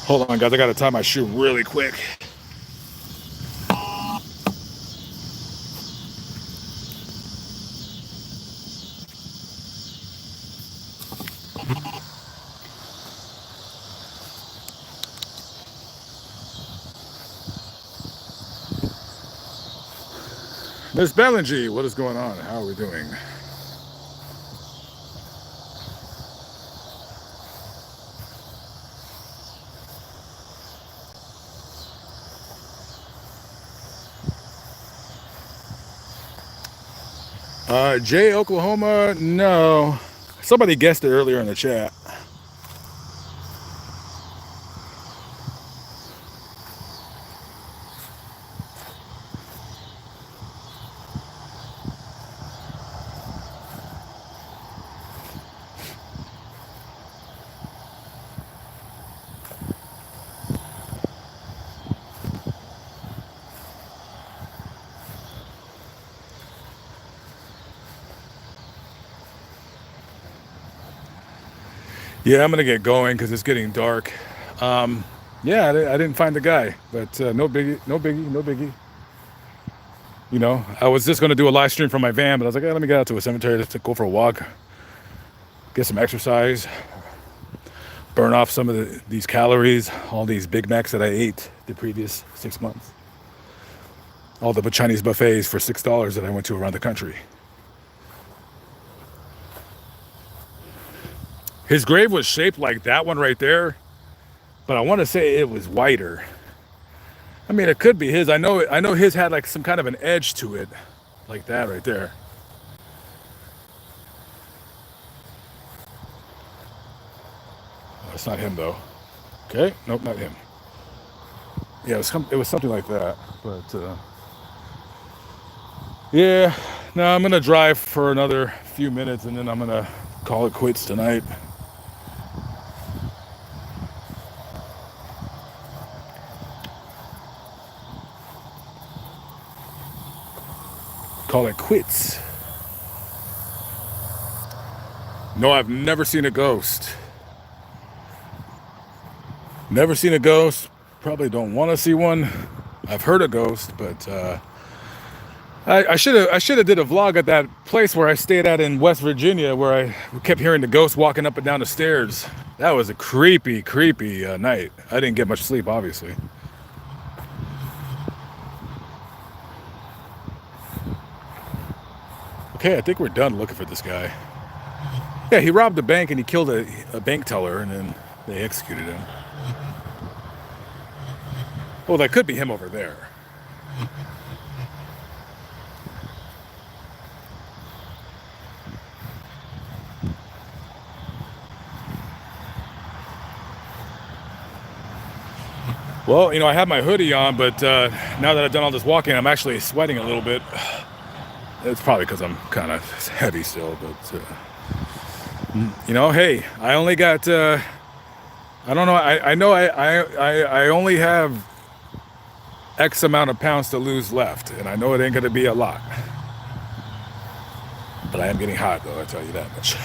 Hold on, guys. I got to tie my shoe really quick. Miss Bellinger, what is going on? How are we doing? Jay, Oklahoma, no. Somebody guessed it earlier in the chat. Yeah, I'm gonna get going because it's getting dark. Yeah, I didn't find the guy, but no biggie, no biggie, no biggie. You know, I was just gonna do a live stream from my van, but I was like, let me get out to a cemetery to go for a walk, get some exercise, burn off some of these calories, all these Big Macs that I ate the previous 6 months, all the Chinese buffets for $6 that I went to around the country. His grave was shaped like that one right there, but I want to say it was wider. I mean, it could be his. I know his had like some kind of an edge to it, like that right there. That's not him though. Okay, nope, not him. Yeah, it was something like that. But yeah, no, I'm gonna drive for another few minutes and then I'm gonna call it quits tonight. Call it quits. No, I've never seen a ghost. Never seen a ghost. Probably don't want to see one. I've heard a ghost, but I should have did a vlog at that place where I stayed at in West Virginia, where I kept hearing the ghost walking up and down the stairs. That was a creepy night. I didn't get much sleep, obviously. Okay, I think we're done looking for this guy. Yeah, he robbed a bank and he killed a bank teller, and then they executed him. Well, that could be him over there. Well, you know, I have my hoodie on, but now that I've done all this walking, I'm actually sweating a little bit. It's probably because I'm kind of heavy still, but you know, hey, I only got I don't know, I know I only have X amount of pounds to lose left, and I know it ain't gonna be a lot, but I am getting hot though, I tell you that much.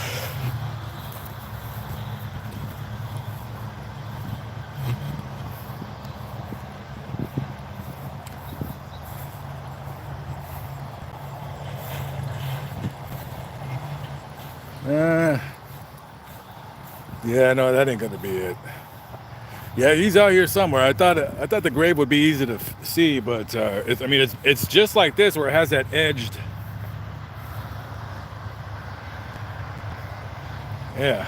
Yeah, no, that ain't gonna be it. Yeah, he's out here somewhere. I thought the grave would be easy to see, but I mean, it's just like this where it has that edged. Yeah.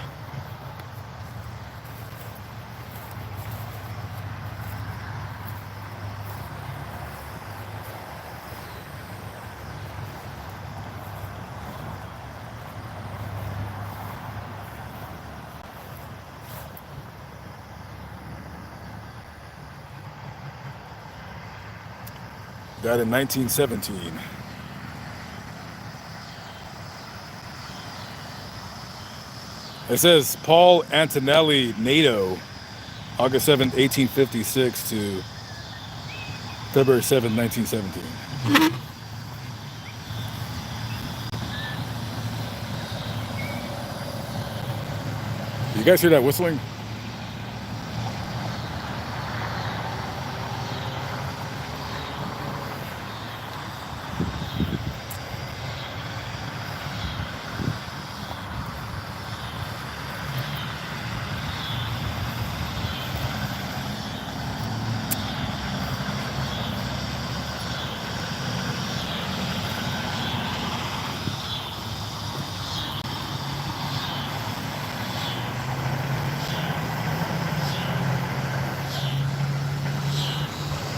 Died in 1917. It says Paul Antonelli NATO, August 7th, 1856 to February 7th, 1917. You guys hear that whistling?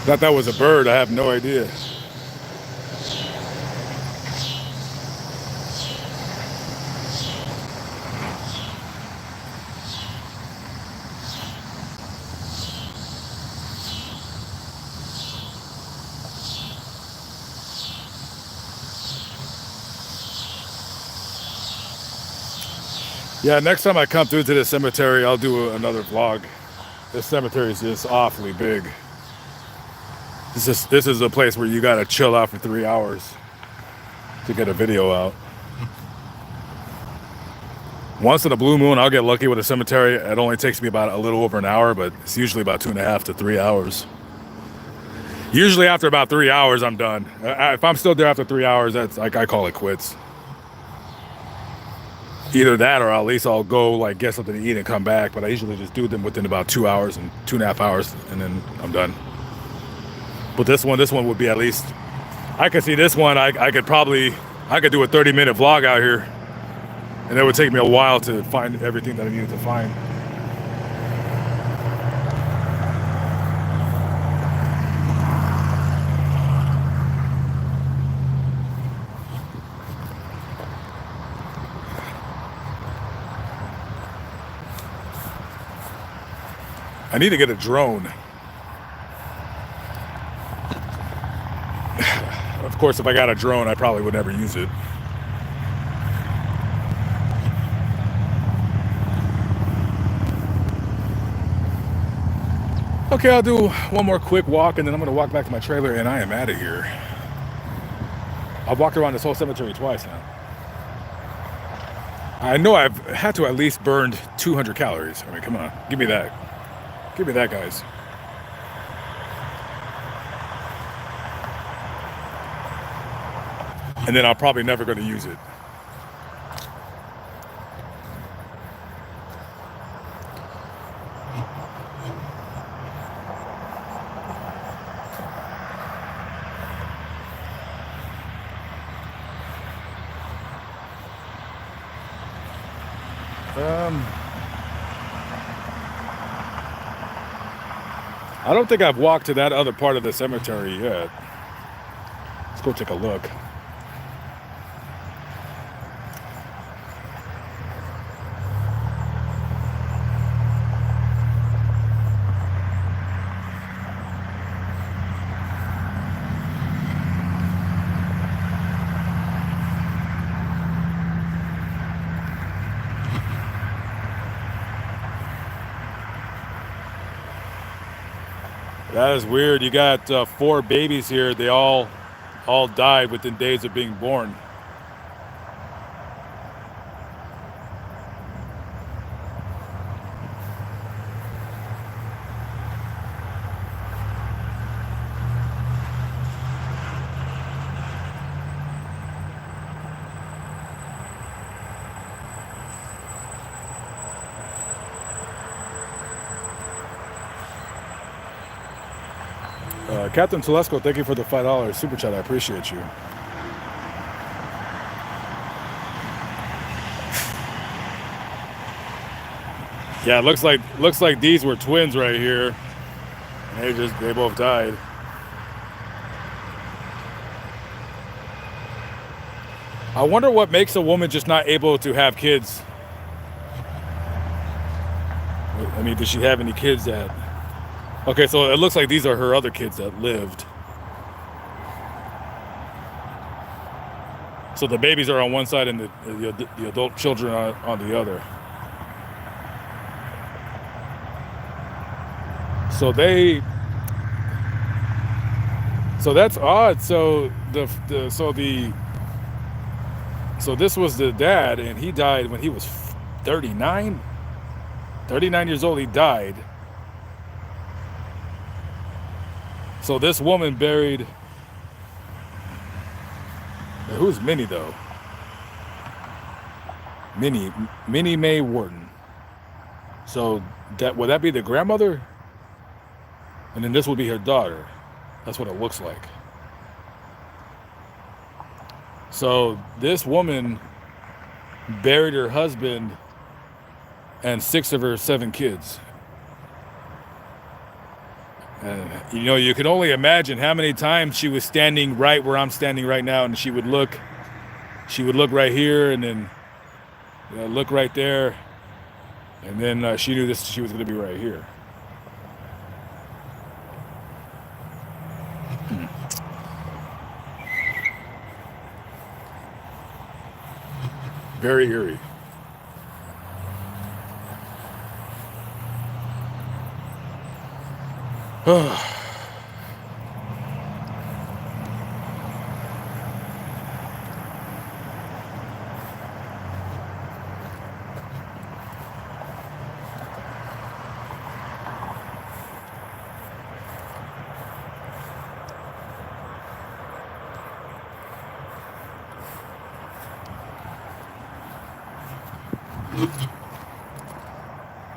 Thought that was a bird. I have no idea. Yeah, next time I come through to this cemetery, I'll do another vlog. This cemetery is just awfully big. This is a place where you gotta chill out for 3 hours to get a video out. Once in a blue moon, I'll get lucky with a cemetery. It only takes me about a little over an hour, but it's usually about 2.5 to 3 hours. Usually after about 3 hours, I'm done. If I'm still there after 3 hours, that's like, I call it quits. Either that or at least I'll go like get something to eat and come back, but I usually just do them within about 2 hours and 2.5 hours, and then I'm done. But this one would be at least, I could see this one, I could do a 30-minute vlog out here. And it would take me a while to find everything that I needed to find. I need to get a drone. Of course, if I got a drone, I probably would never use it. Okay, I'll do one more quick walk, and then I'm going to walk back to my trailer, and I am out of here. I've walked around this whole cemetery twice now. I know I've had to at least burned 200 calories. I mean, come on. Give me that. Give me that, guys. And then I'm probably never going to use it. I don't think I've walked to that other part of the cemetery yet. Let's go take a look. That is weird. You got 4 babies here. They all died within days of being born. Captain Telesco, thank you for the $5 super chat. I appreciate you. Yeah, it looks like these were twins right here. They both died. I wonder what makes a woman just not able to have kids. I mean, does she have any kids that? Okay, so it looks like these are her other kids that lived. So the babies are on one side and the adult children are on the other. So that's odd. So this was the dad, and he died when he was 39. 39 years old, he died. So this woman buried. Who's Minnie though? Minnie Mae Wharton. So would that be the grandmother? And then this would be her daughter. That's what it looks like. So this woman buried her husband and 6 of her 7 kids. You can only imagine how many times she was standing right where I'm standing right now, and she would look right here, and then look right there, and then she knew she was going to be right here. Very eerie.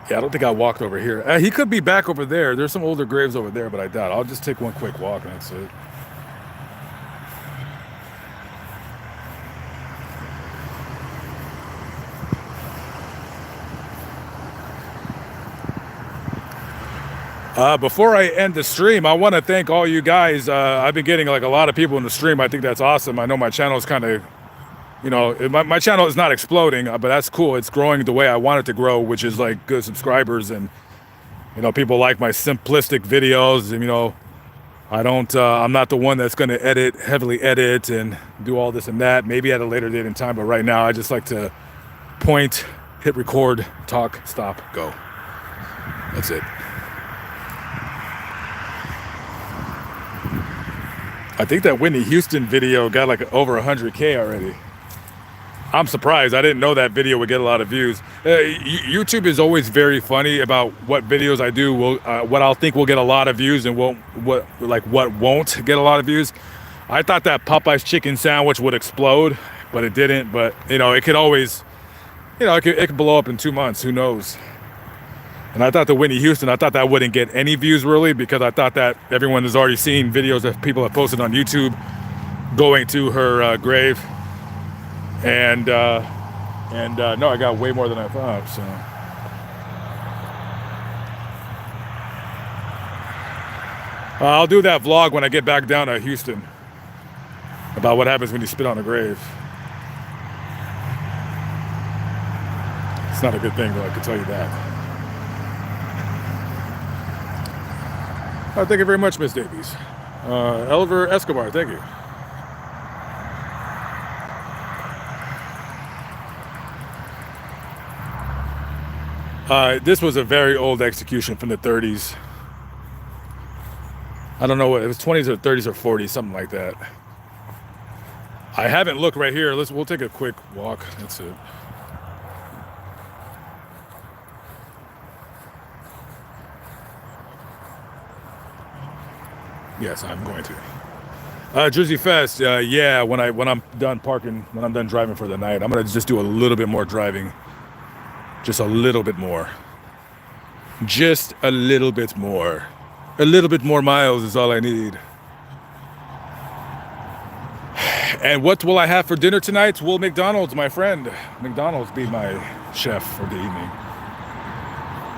Yeah, I don't think I walked over here. He could be back over there. There's some older graves over there, but I doubt. I'll just take one quick walk and that's it. Before I end the stream, I want to thank all you guys. I've been getting like a lot of people in the stream. I think that's awesome. I know my channel is kind of, you know, my channel is not exploding, but that's cool. It's growing the way I want it to grow, which is like good subscribers, and you know, people like my simplistic videos. And you know, I'm not the one that's going to heavily edit and do all this and that. Maybe at a later date in time, but right now I just like to point, hit record, talk, stop, go. That's it. I think that Whitney Houston video got like over 100K already. I'm surprised. I didn't know that video would get a lot of views. YouTube is always very funny about what videos I do what I'll think will get a lot of views and what won't get a lot of views. I thought that Popeye's chicken sandwich would explode, but it didn't. But you know, it could always, you know, it could blow up in 2 months. Who knows? And I thought the Whitney Houston, I thought that wouldn't get any views really, because I thought that everyone has already seen videos that people have posted on YouTube going to her grave. And no, I got way more than I thought, so. I'll do that vlog when I get back down to Houston about what happens when you spit on a grave. It's not a good thing, though, I can tell you that. Thank you very much, Miss Davies. Elver Escobar, thank you. This was a very old execution from the 30s. I don't know what it was, 20s or 30s or 40s, something like that. I haven't looked right here. We'll take a quick walk. That's it. Yes, I'm going to. Jersey Fest, yeah, when I'm done parking, when I'm done driving for the night, I'm gonna just do a little bit more driving. Just a little bit more. Just a little bit more. A little bit more miles is all I need. And what will I have for dinner tonight? Will McDonald's, my friend, McDonald's be my chef for the evening?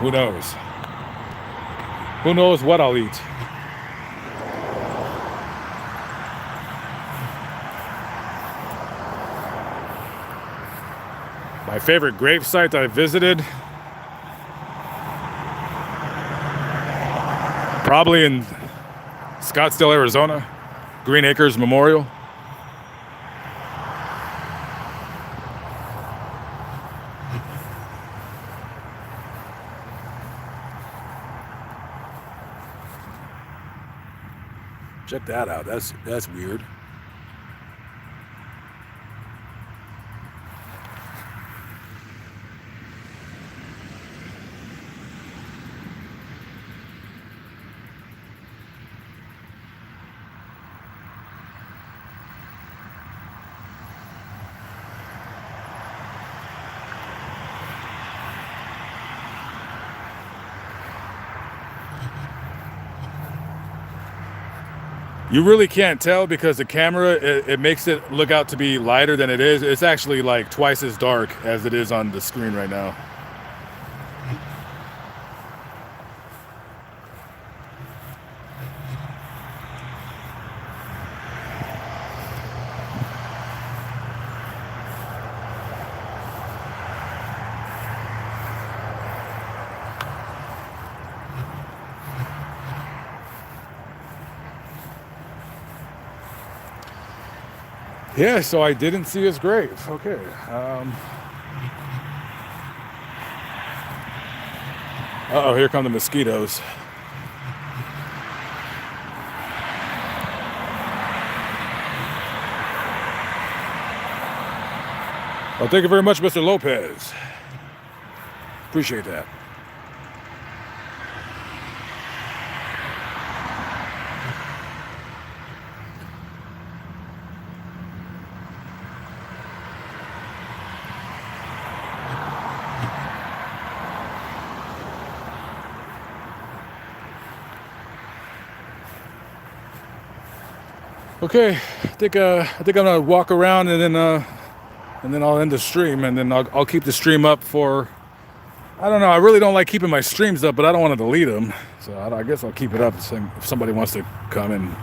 Who knows? Who knows what I'll eat? My favorite gravesite I visited, probably in Scottsdale, Arizona, Green Acres Memorial. Check that out. That's weird. You really can't tell because the camera, it makes it look out to be lighter than it is. It's actually like twice as dark as it is on the screen right now. Yeah, so I didn't see his grave. Okay. Uh-oh, here come the mosquitoes. Well, thank you very much, Mr. Lopez. Appreciate that. Okay, I think I'm gonna walk around and then I'll end the stream, and then I'll keep the stream up for I don't know. I really don't like keeping my streams up, but I don't want to delete them. So I guess I'll keep it up if somebody wants to come and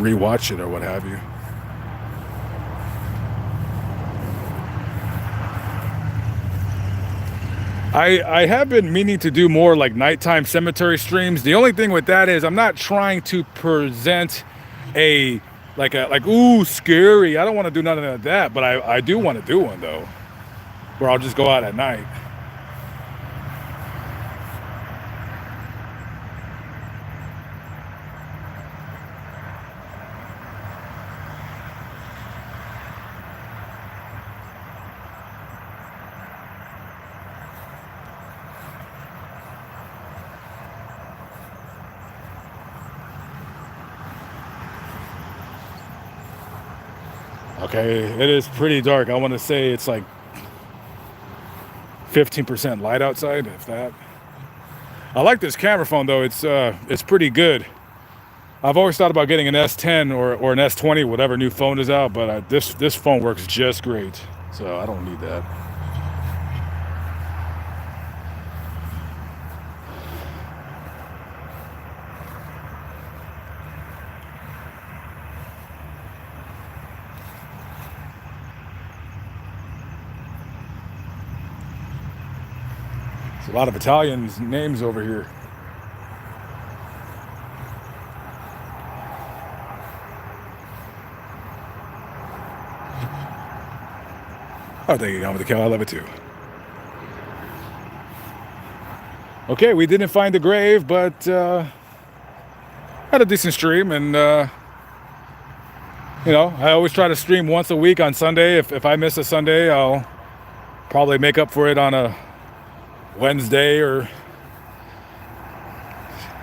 rewatch it or what have you. I have been meaning to do more like nighttime cemetery streams. The only thing with that is I'm not trying to present a like ooh scary. I don't want to do none of that, but I do want to do one though, where I'll just go out at night. Okay, it is pretty dark. I want to say it's like 15% light outside, if that. I like this camera phone though. It's pretty good. I've always thought about getting an S10 or an S20, whatever new phone is out, but this phone works just great, so I don't need that. There's a lot of Italian names over here. Oh, thank you, Gone with the Cow. I love it too. Okay, we didn't find the grave, but had a decent stream, and you know, I always try to stream once a week on Sunday. If I miss a Sunday, I'll probably make up for it on a Wednesday or...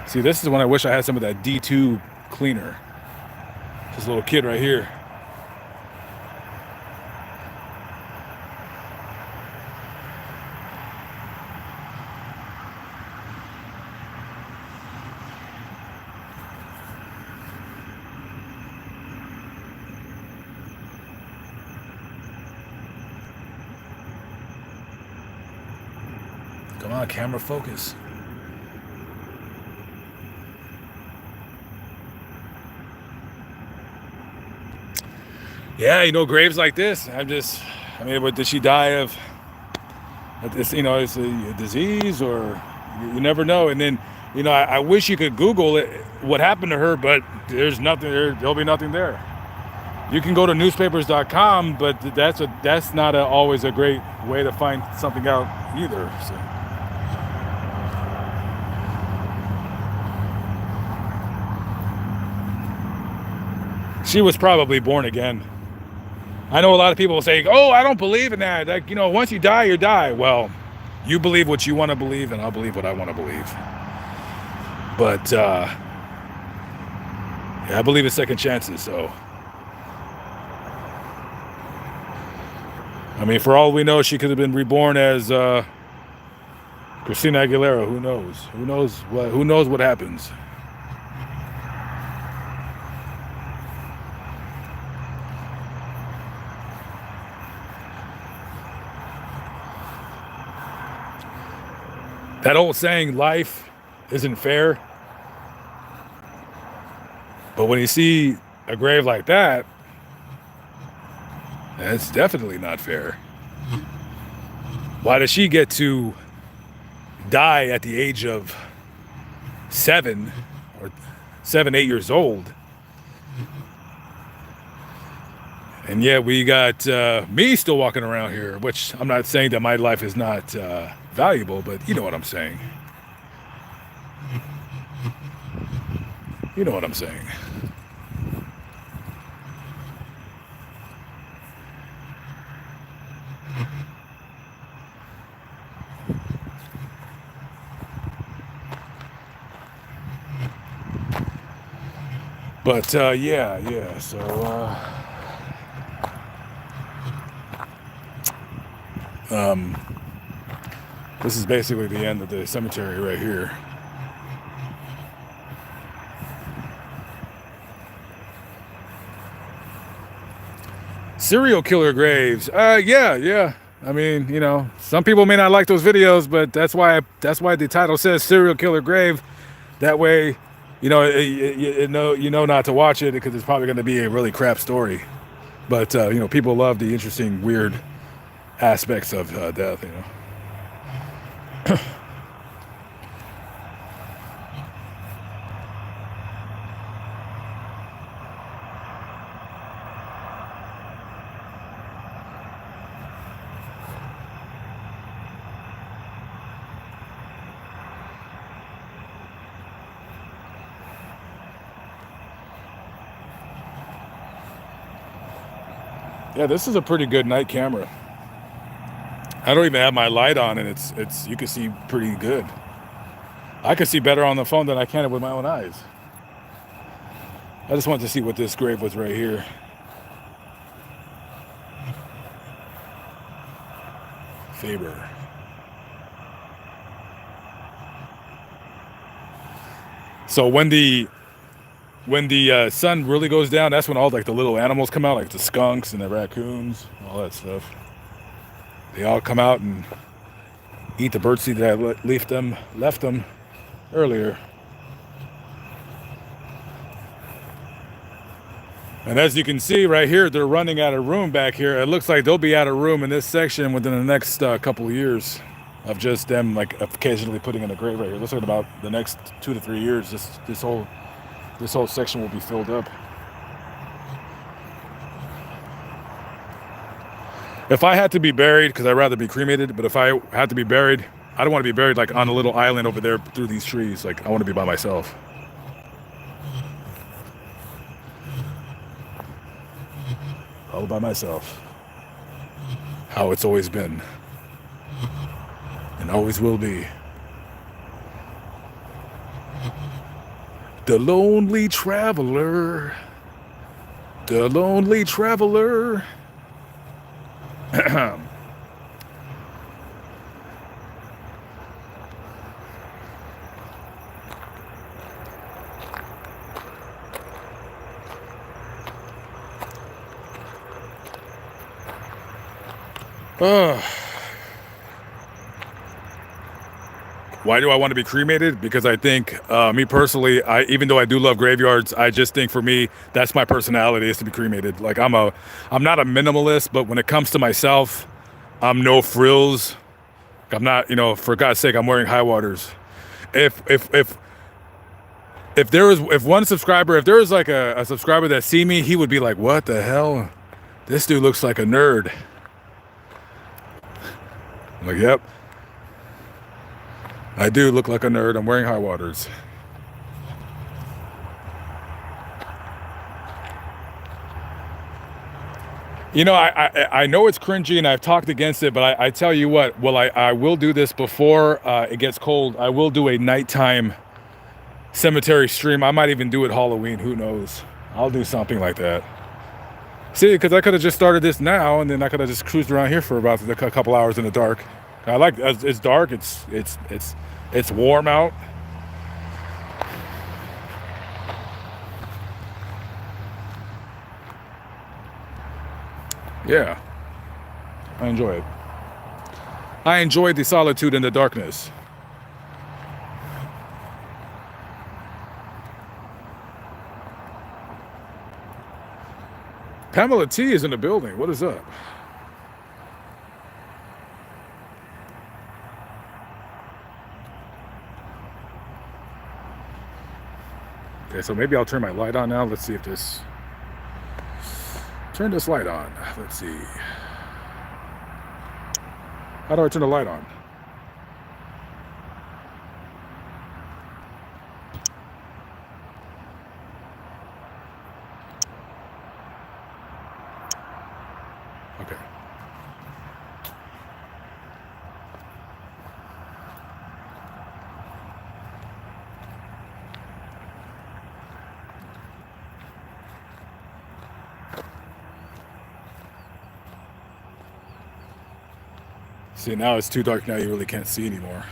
See, this is when I wish I had some of that D2 cleaner. This little kid right here. Come on, camera, focus. Yeah, you know, graves like this, I mean, what, did she die of? This, you know, it's a disease, or you never know. And then, you know, I wish you could Google it, what happened to her, but there's nothing there. There'll be nothing there. You can go to newspapers.com, but that's not always a great way to find something out either. So. She was probably born again. I know a lot of people will say, oh, I don't believe in that. Like, you know, once you die, you die. Well, you believe what you want to believe, and I'll believe what I want to believe. But, yeah, I believe in second chances, so. I mean, for all we know, she could have been reborn as Christina Aguilera. Who knows? Who knows what happens? That old saying, life isn't fair. But when you see a grave like that, that's definitely not fair. Why does she get to die at the age of 7 or 7, 8 years old? And yet we got me still walking around here, which I'm not saying that my life is not valuable, but you know what I'm saying. You know what I'm saying. But yeah, so this is basically the end of the cemetery right here. Serial killer graves. Yeah. I mean, you know, some people may not like those videos, but that's why the title says serial killer grave. That way, you know, you know not to watch it because it's probably going to be a really crap story. But you know, people love the interesting, weird aspects of death. You know. Yeah, this is a pretty good night camera. I don't even have my light on, and it's you can see pretty good. I can see better on the phone than I can with my own eyes. I just wanted to see what this grave was right here. Faber. So when the sun really goes down, that's when all like the little animals come out, like the skunks and the raccoons, all that stuff. They all come out and eat the birdseed that I left them earlier. And as you can see right here, they're running out of room back here. It looks like they'll be out of room in this section within the next couple of years of just them like occasionally putting in a grave right here. It looks like about the next 2 to 3 years, this whole section will be filled up. If I had to be buried, because I'd rather be cremated, but if I had to be buried, I don't want to be buried like on a little island over there through these trees. Like I want to be by myself. All by myself. How it's always been. And always will be. The lonely traveler. The lonely traveler. Why do I want to be cremated? Because I think, me personally, even though I do love graveyards, I just think for me, that's my personality is to be cremated. Like I'm not a minimalist, but when it comes to myself, I'm no frills. I'm not, you know, for God's sake, I'm wearing high waters. If there was like a subscriber that see me, he would be like, what the hell? This dude looks like a nerd. I'm like, yep. I do look like a nerd. I'm wearing high waters. You know, I know it's cringy and I've talked against it, but I tell you what, well, I will do this before it gets cold. I will do a nighttime cemetery stream. I might even do it Halloween. Who knows? I'll do something like that. See, because I could have just started this now, and then I could have just cruised around here for about a couple hours in the dark. I like it's dark. It's warm out. Yeah, I enjoy it. I enjoy the solitude and the darkness. Pamela T is in the building. What is up? Okay, so maybe I'll turn my light on now. Let's see if this... Turn this light on. Let's see. How do I turn the light on? Okay. See, now it's too dark now, you really can't see anymore.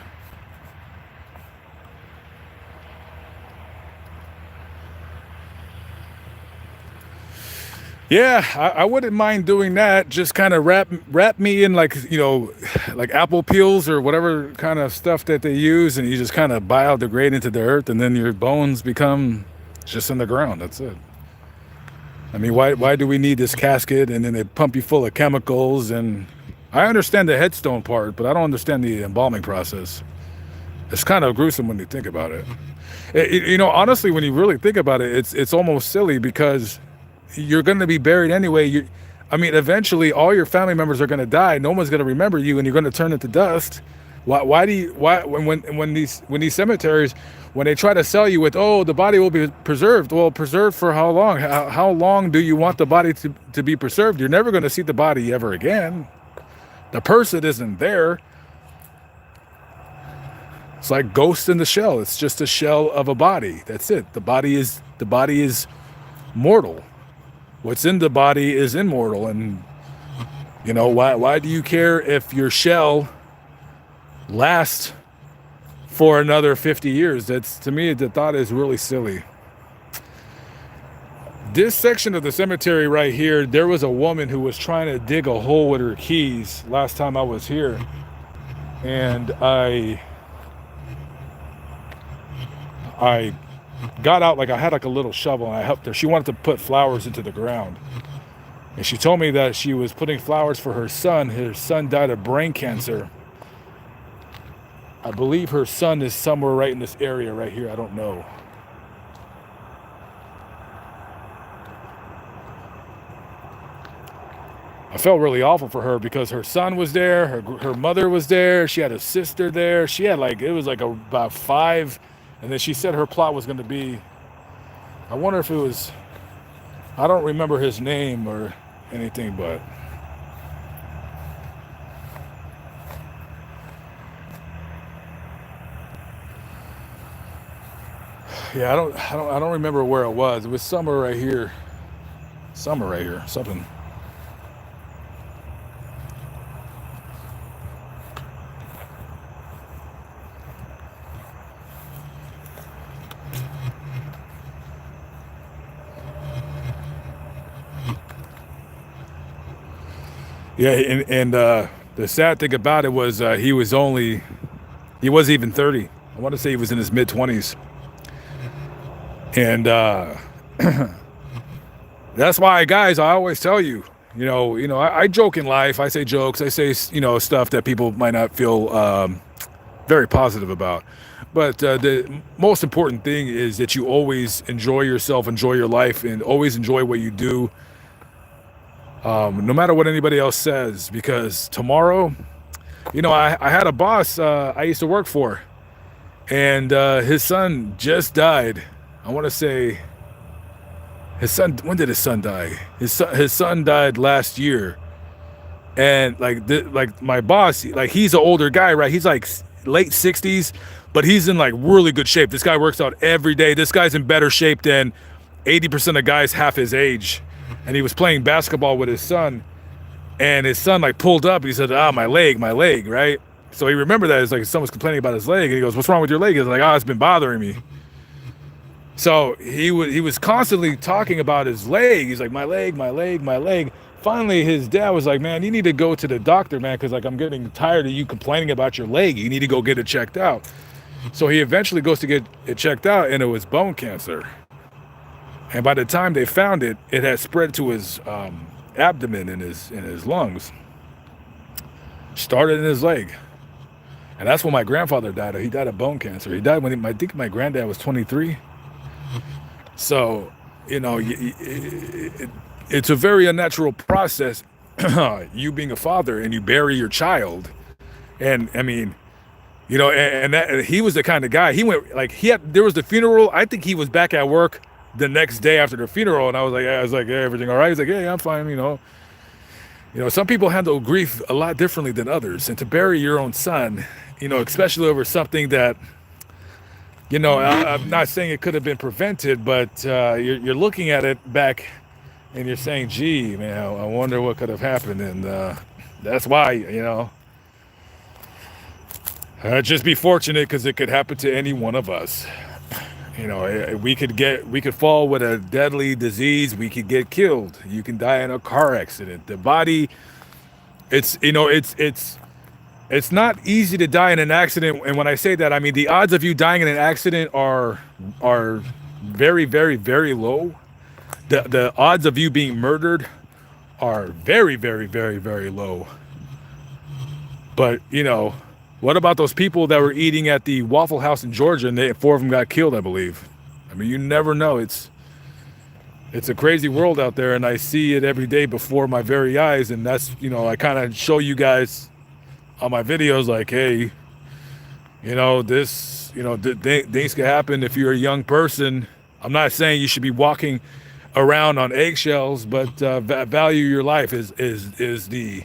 Yeah, I wouldn't mind doing that. Just kind of wrap me in like, like apple peels or whatever kind of stuff that they use, and you just kind of biodegrade into the earth, and then your bones become just in the ground. That's it. I mean, why do we need this casket? And then they pump you full of chemicals. And I understand the headstone part, but I don't understand the embalming process. It's kind of gruesome when you think about it. Honestly, when you really think about it, it's almost silly because you're going to be buried anyway. Eventually all your family members are going to die. No one's going to remember you, and you're going to turn into dust. Why when these cemeteries, when they try to sell you with, oh, the body will be preserved. Well, preserved for how long? How long do you want the body to be preserved? You're never going to see the body ever again. The person isn't there. It's like Ghost in the Shell. It's just a shell of a body. That's it. The body is mortal. What's in the body is immortal. And why do you care if your shell lasts for another 50 years? That's, to me, the thought is really silly. This section of the cemetery right here, there was a woman who was trying to dig a hole with her keys last time I was here. And I got out, I had a little shovel, and I helped her. She wanted to put flowers into the ground. And she told me that she was putting flowers for her son. Her son died of brain cancer. I believe her son is somewhere right in this area right here. I don't know. I felt really awful for her because her son was there, her mother was there, she had a sister there. She had it was about 5. And then she said her plot was going to be, I wonder if it was, I don't remember his name or anything, but yeah, I don't remember where it was. It was somewhere right here, something. Yeah, and the sad thing about it was he wasn't even 30. I want to say he was in his mid-20s. And that's why, guys, I always tell you, I joke in life. I say jokes. I say, stuff that people might not feel very positive about. But the most important thing is that you always enjoy yourself, enjoy your life, and always enjoy what you do. No matter what anybody else says, because tomorrow, I had a boss I used to work for, and his son just died. I want to say when did his son die? His son died last year. And my boss, he's an older guy, right? He's late 60s, but he's in really good shape. This guy works out every day. This guy's in better shape than 80% of guys half his age. And he was playing basketball with his son, and his son pulled up. He said, my leg, right? So he remembered that. It's someone's complaining about his leg, and he goes, what's wrong with your leg? He's it's been bothering me. So he was constantly talking about his leg. He's my leg. Finally, his dad was man, you need to go to the doctor, man, because I'm getting tired of you complaining about your leg. You need to go get it checked out. So he eventually goes to get it checked out, and it was bone cancer. And by the time they found it, it had spread to his abdomen and his lungs. Started in his leg. And that's when my grandfather died. He died of bone cancer. He died when I think my granddad was 23. So, it's a very unnatural process, you being a father and you bury your child. And and that, he was the kind of guy, he went, there was the funeral. I think he was back at work the next day after the funeral, and I was like, hey, everything all right? He's like, yeah, I'm fine. Some people handle grief a lot differently than others, and to bury your own son, especially over something that, I'm not saying it could have been prevented, but you're looking at it back, and you're saying, gee, man, I wonder what could have happened, and that's why, just be fortunate, because it could happen to any one of us. You know, we could fall with a deadly disease. We could get killed. You can die in a car accident. The body, it's not easy to die in an accident. And when I say that, I mean the odds of you dying in an accident are very, very, very low. The odds of you being murdered are very, very, very, very low. But you know, what about those people that were eating at the Waffle House in Georgia and 4 of them got killed, I believe? I mean, you never know. It's a crazy world out there, and I see it every day before my very eyes. And that's, you know, I kind of show you guys on my videos like, hey, you know, this, you know, things can happen if you're a young person. I'm not saying you should be walking around on eggshells, but value your life is the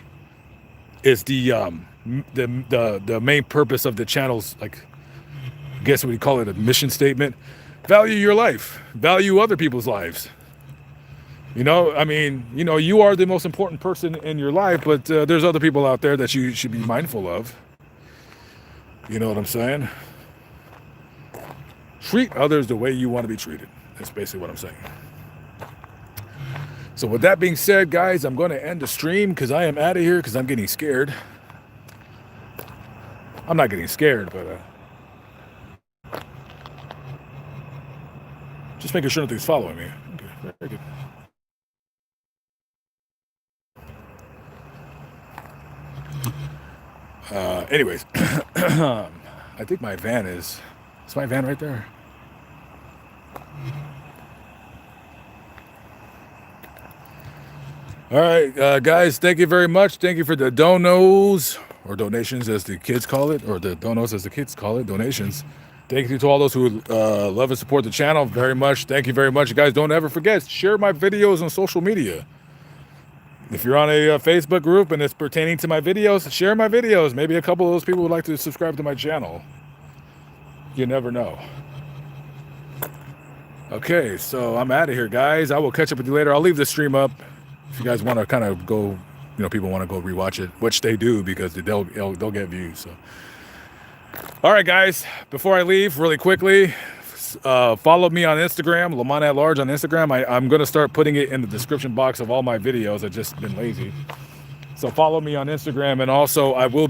main purpose of the channel's, like, I guess we call it a mission statement. Value your life. Value other people's lives. You know, I mean, you know, you are the most important person in your life, but there's other people out there that you should be mindful of. You know what I'm saying? Treat others the way you want to be treated. That's basically what I'm saying. So with that being said, guys, I'm going to end the stream because I am out of here because I'm getting scared. I'm not getting scared, but just making sure nothing's following me. Okay, very good. Anyways, I think my van is my van right there? All right, guys, thank you very much. Thank you for the donos, or donations as the kids call it, or the donos as the kids call it, donations. Thank you to all those who love and support the channel very much. Thank you very much. You guys, don't ever forget, share my videos on social media. If you're on a Facebook group and it's pertaining to my videos, share my videos. Maybe a couple of those people would like to subscribe to my channel. You never know. Okay, so I'm out of here, guys. I will catch up with you later. I'll leave the stream up if you guys want to kind of go, you know, people want to go rewatch it, which they do because they'll get views. So, all right, guys, before I leave really quickly, follow me on Instagram, Lamont at Large on Instagram. I'm going to start putting it in the description box of all my videos. I've just been lazy. So follow me on Instagram. And also I will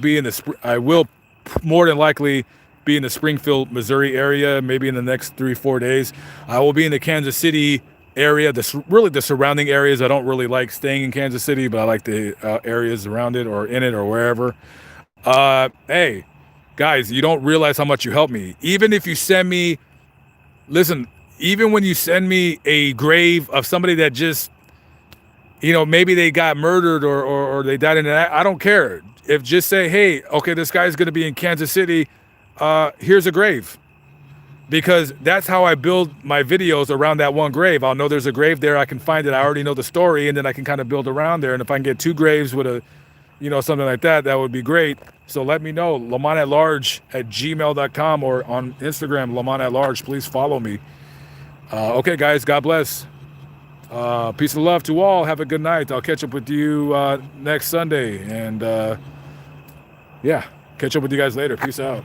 more than likely be in the Springfield, Missouri area, maybe in the next 3-4 days. I will be in the Kansas City area, really the surrounding areas. I don't really like staying in Kansas City, but I like the areas around it or in it or wherever. Hey, guys, you don't realize how much you help me. Even if you send me, listen, even when you send me a grave of somebody that just, you know, maybe they got murdered or they died in an, I don't care. If just say, hey, okay, this guy's going to be in Kansas City. Here's a grave. Because that's how I build my videos around that one grave. I'll know there's a grave there. I can find it. I already know the story, and then I can kind of build around there. And if I can get 2 graves with a, you know, something like that, that would be great. So let me know, lamontatlarge@gmail.com or on Instagram, lamontatlarge. Please follow me. Okay, guys, God bless. Peace and love to all. Have a good night. I'll catch up with you next Sunday. And yeah, catch up with you guys later. Peace out.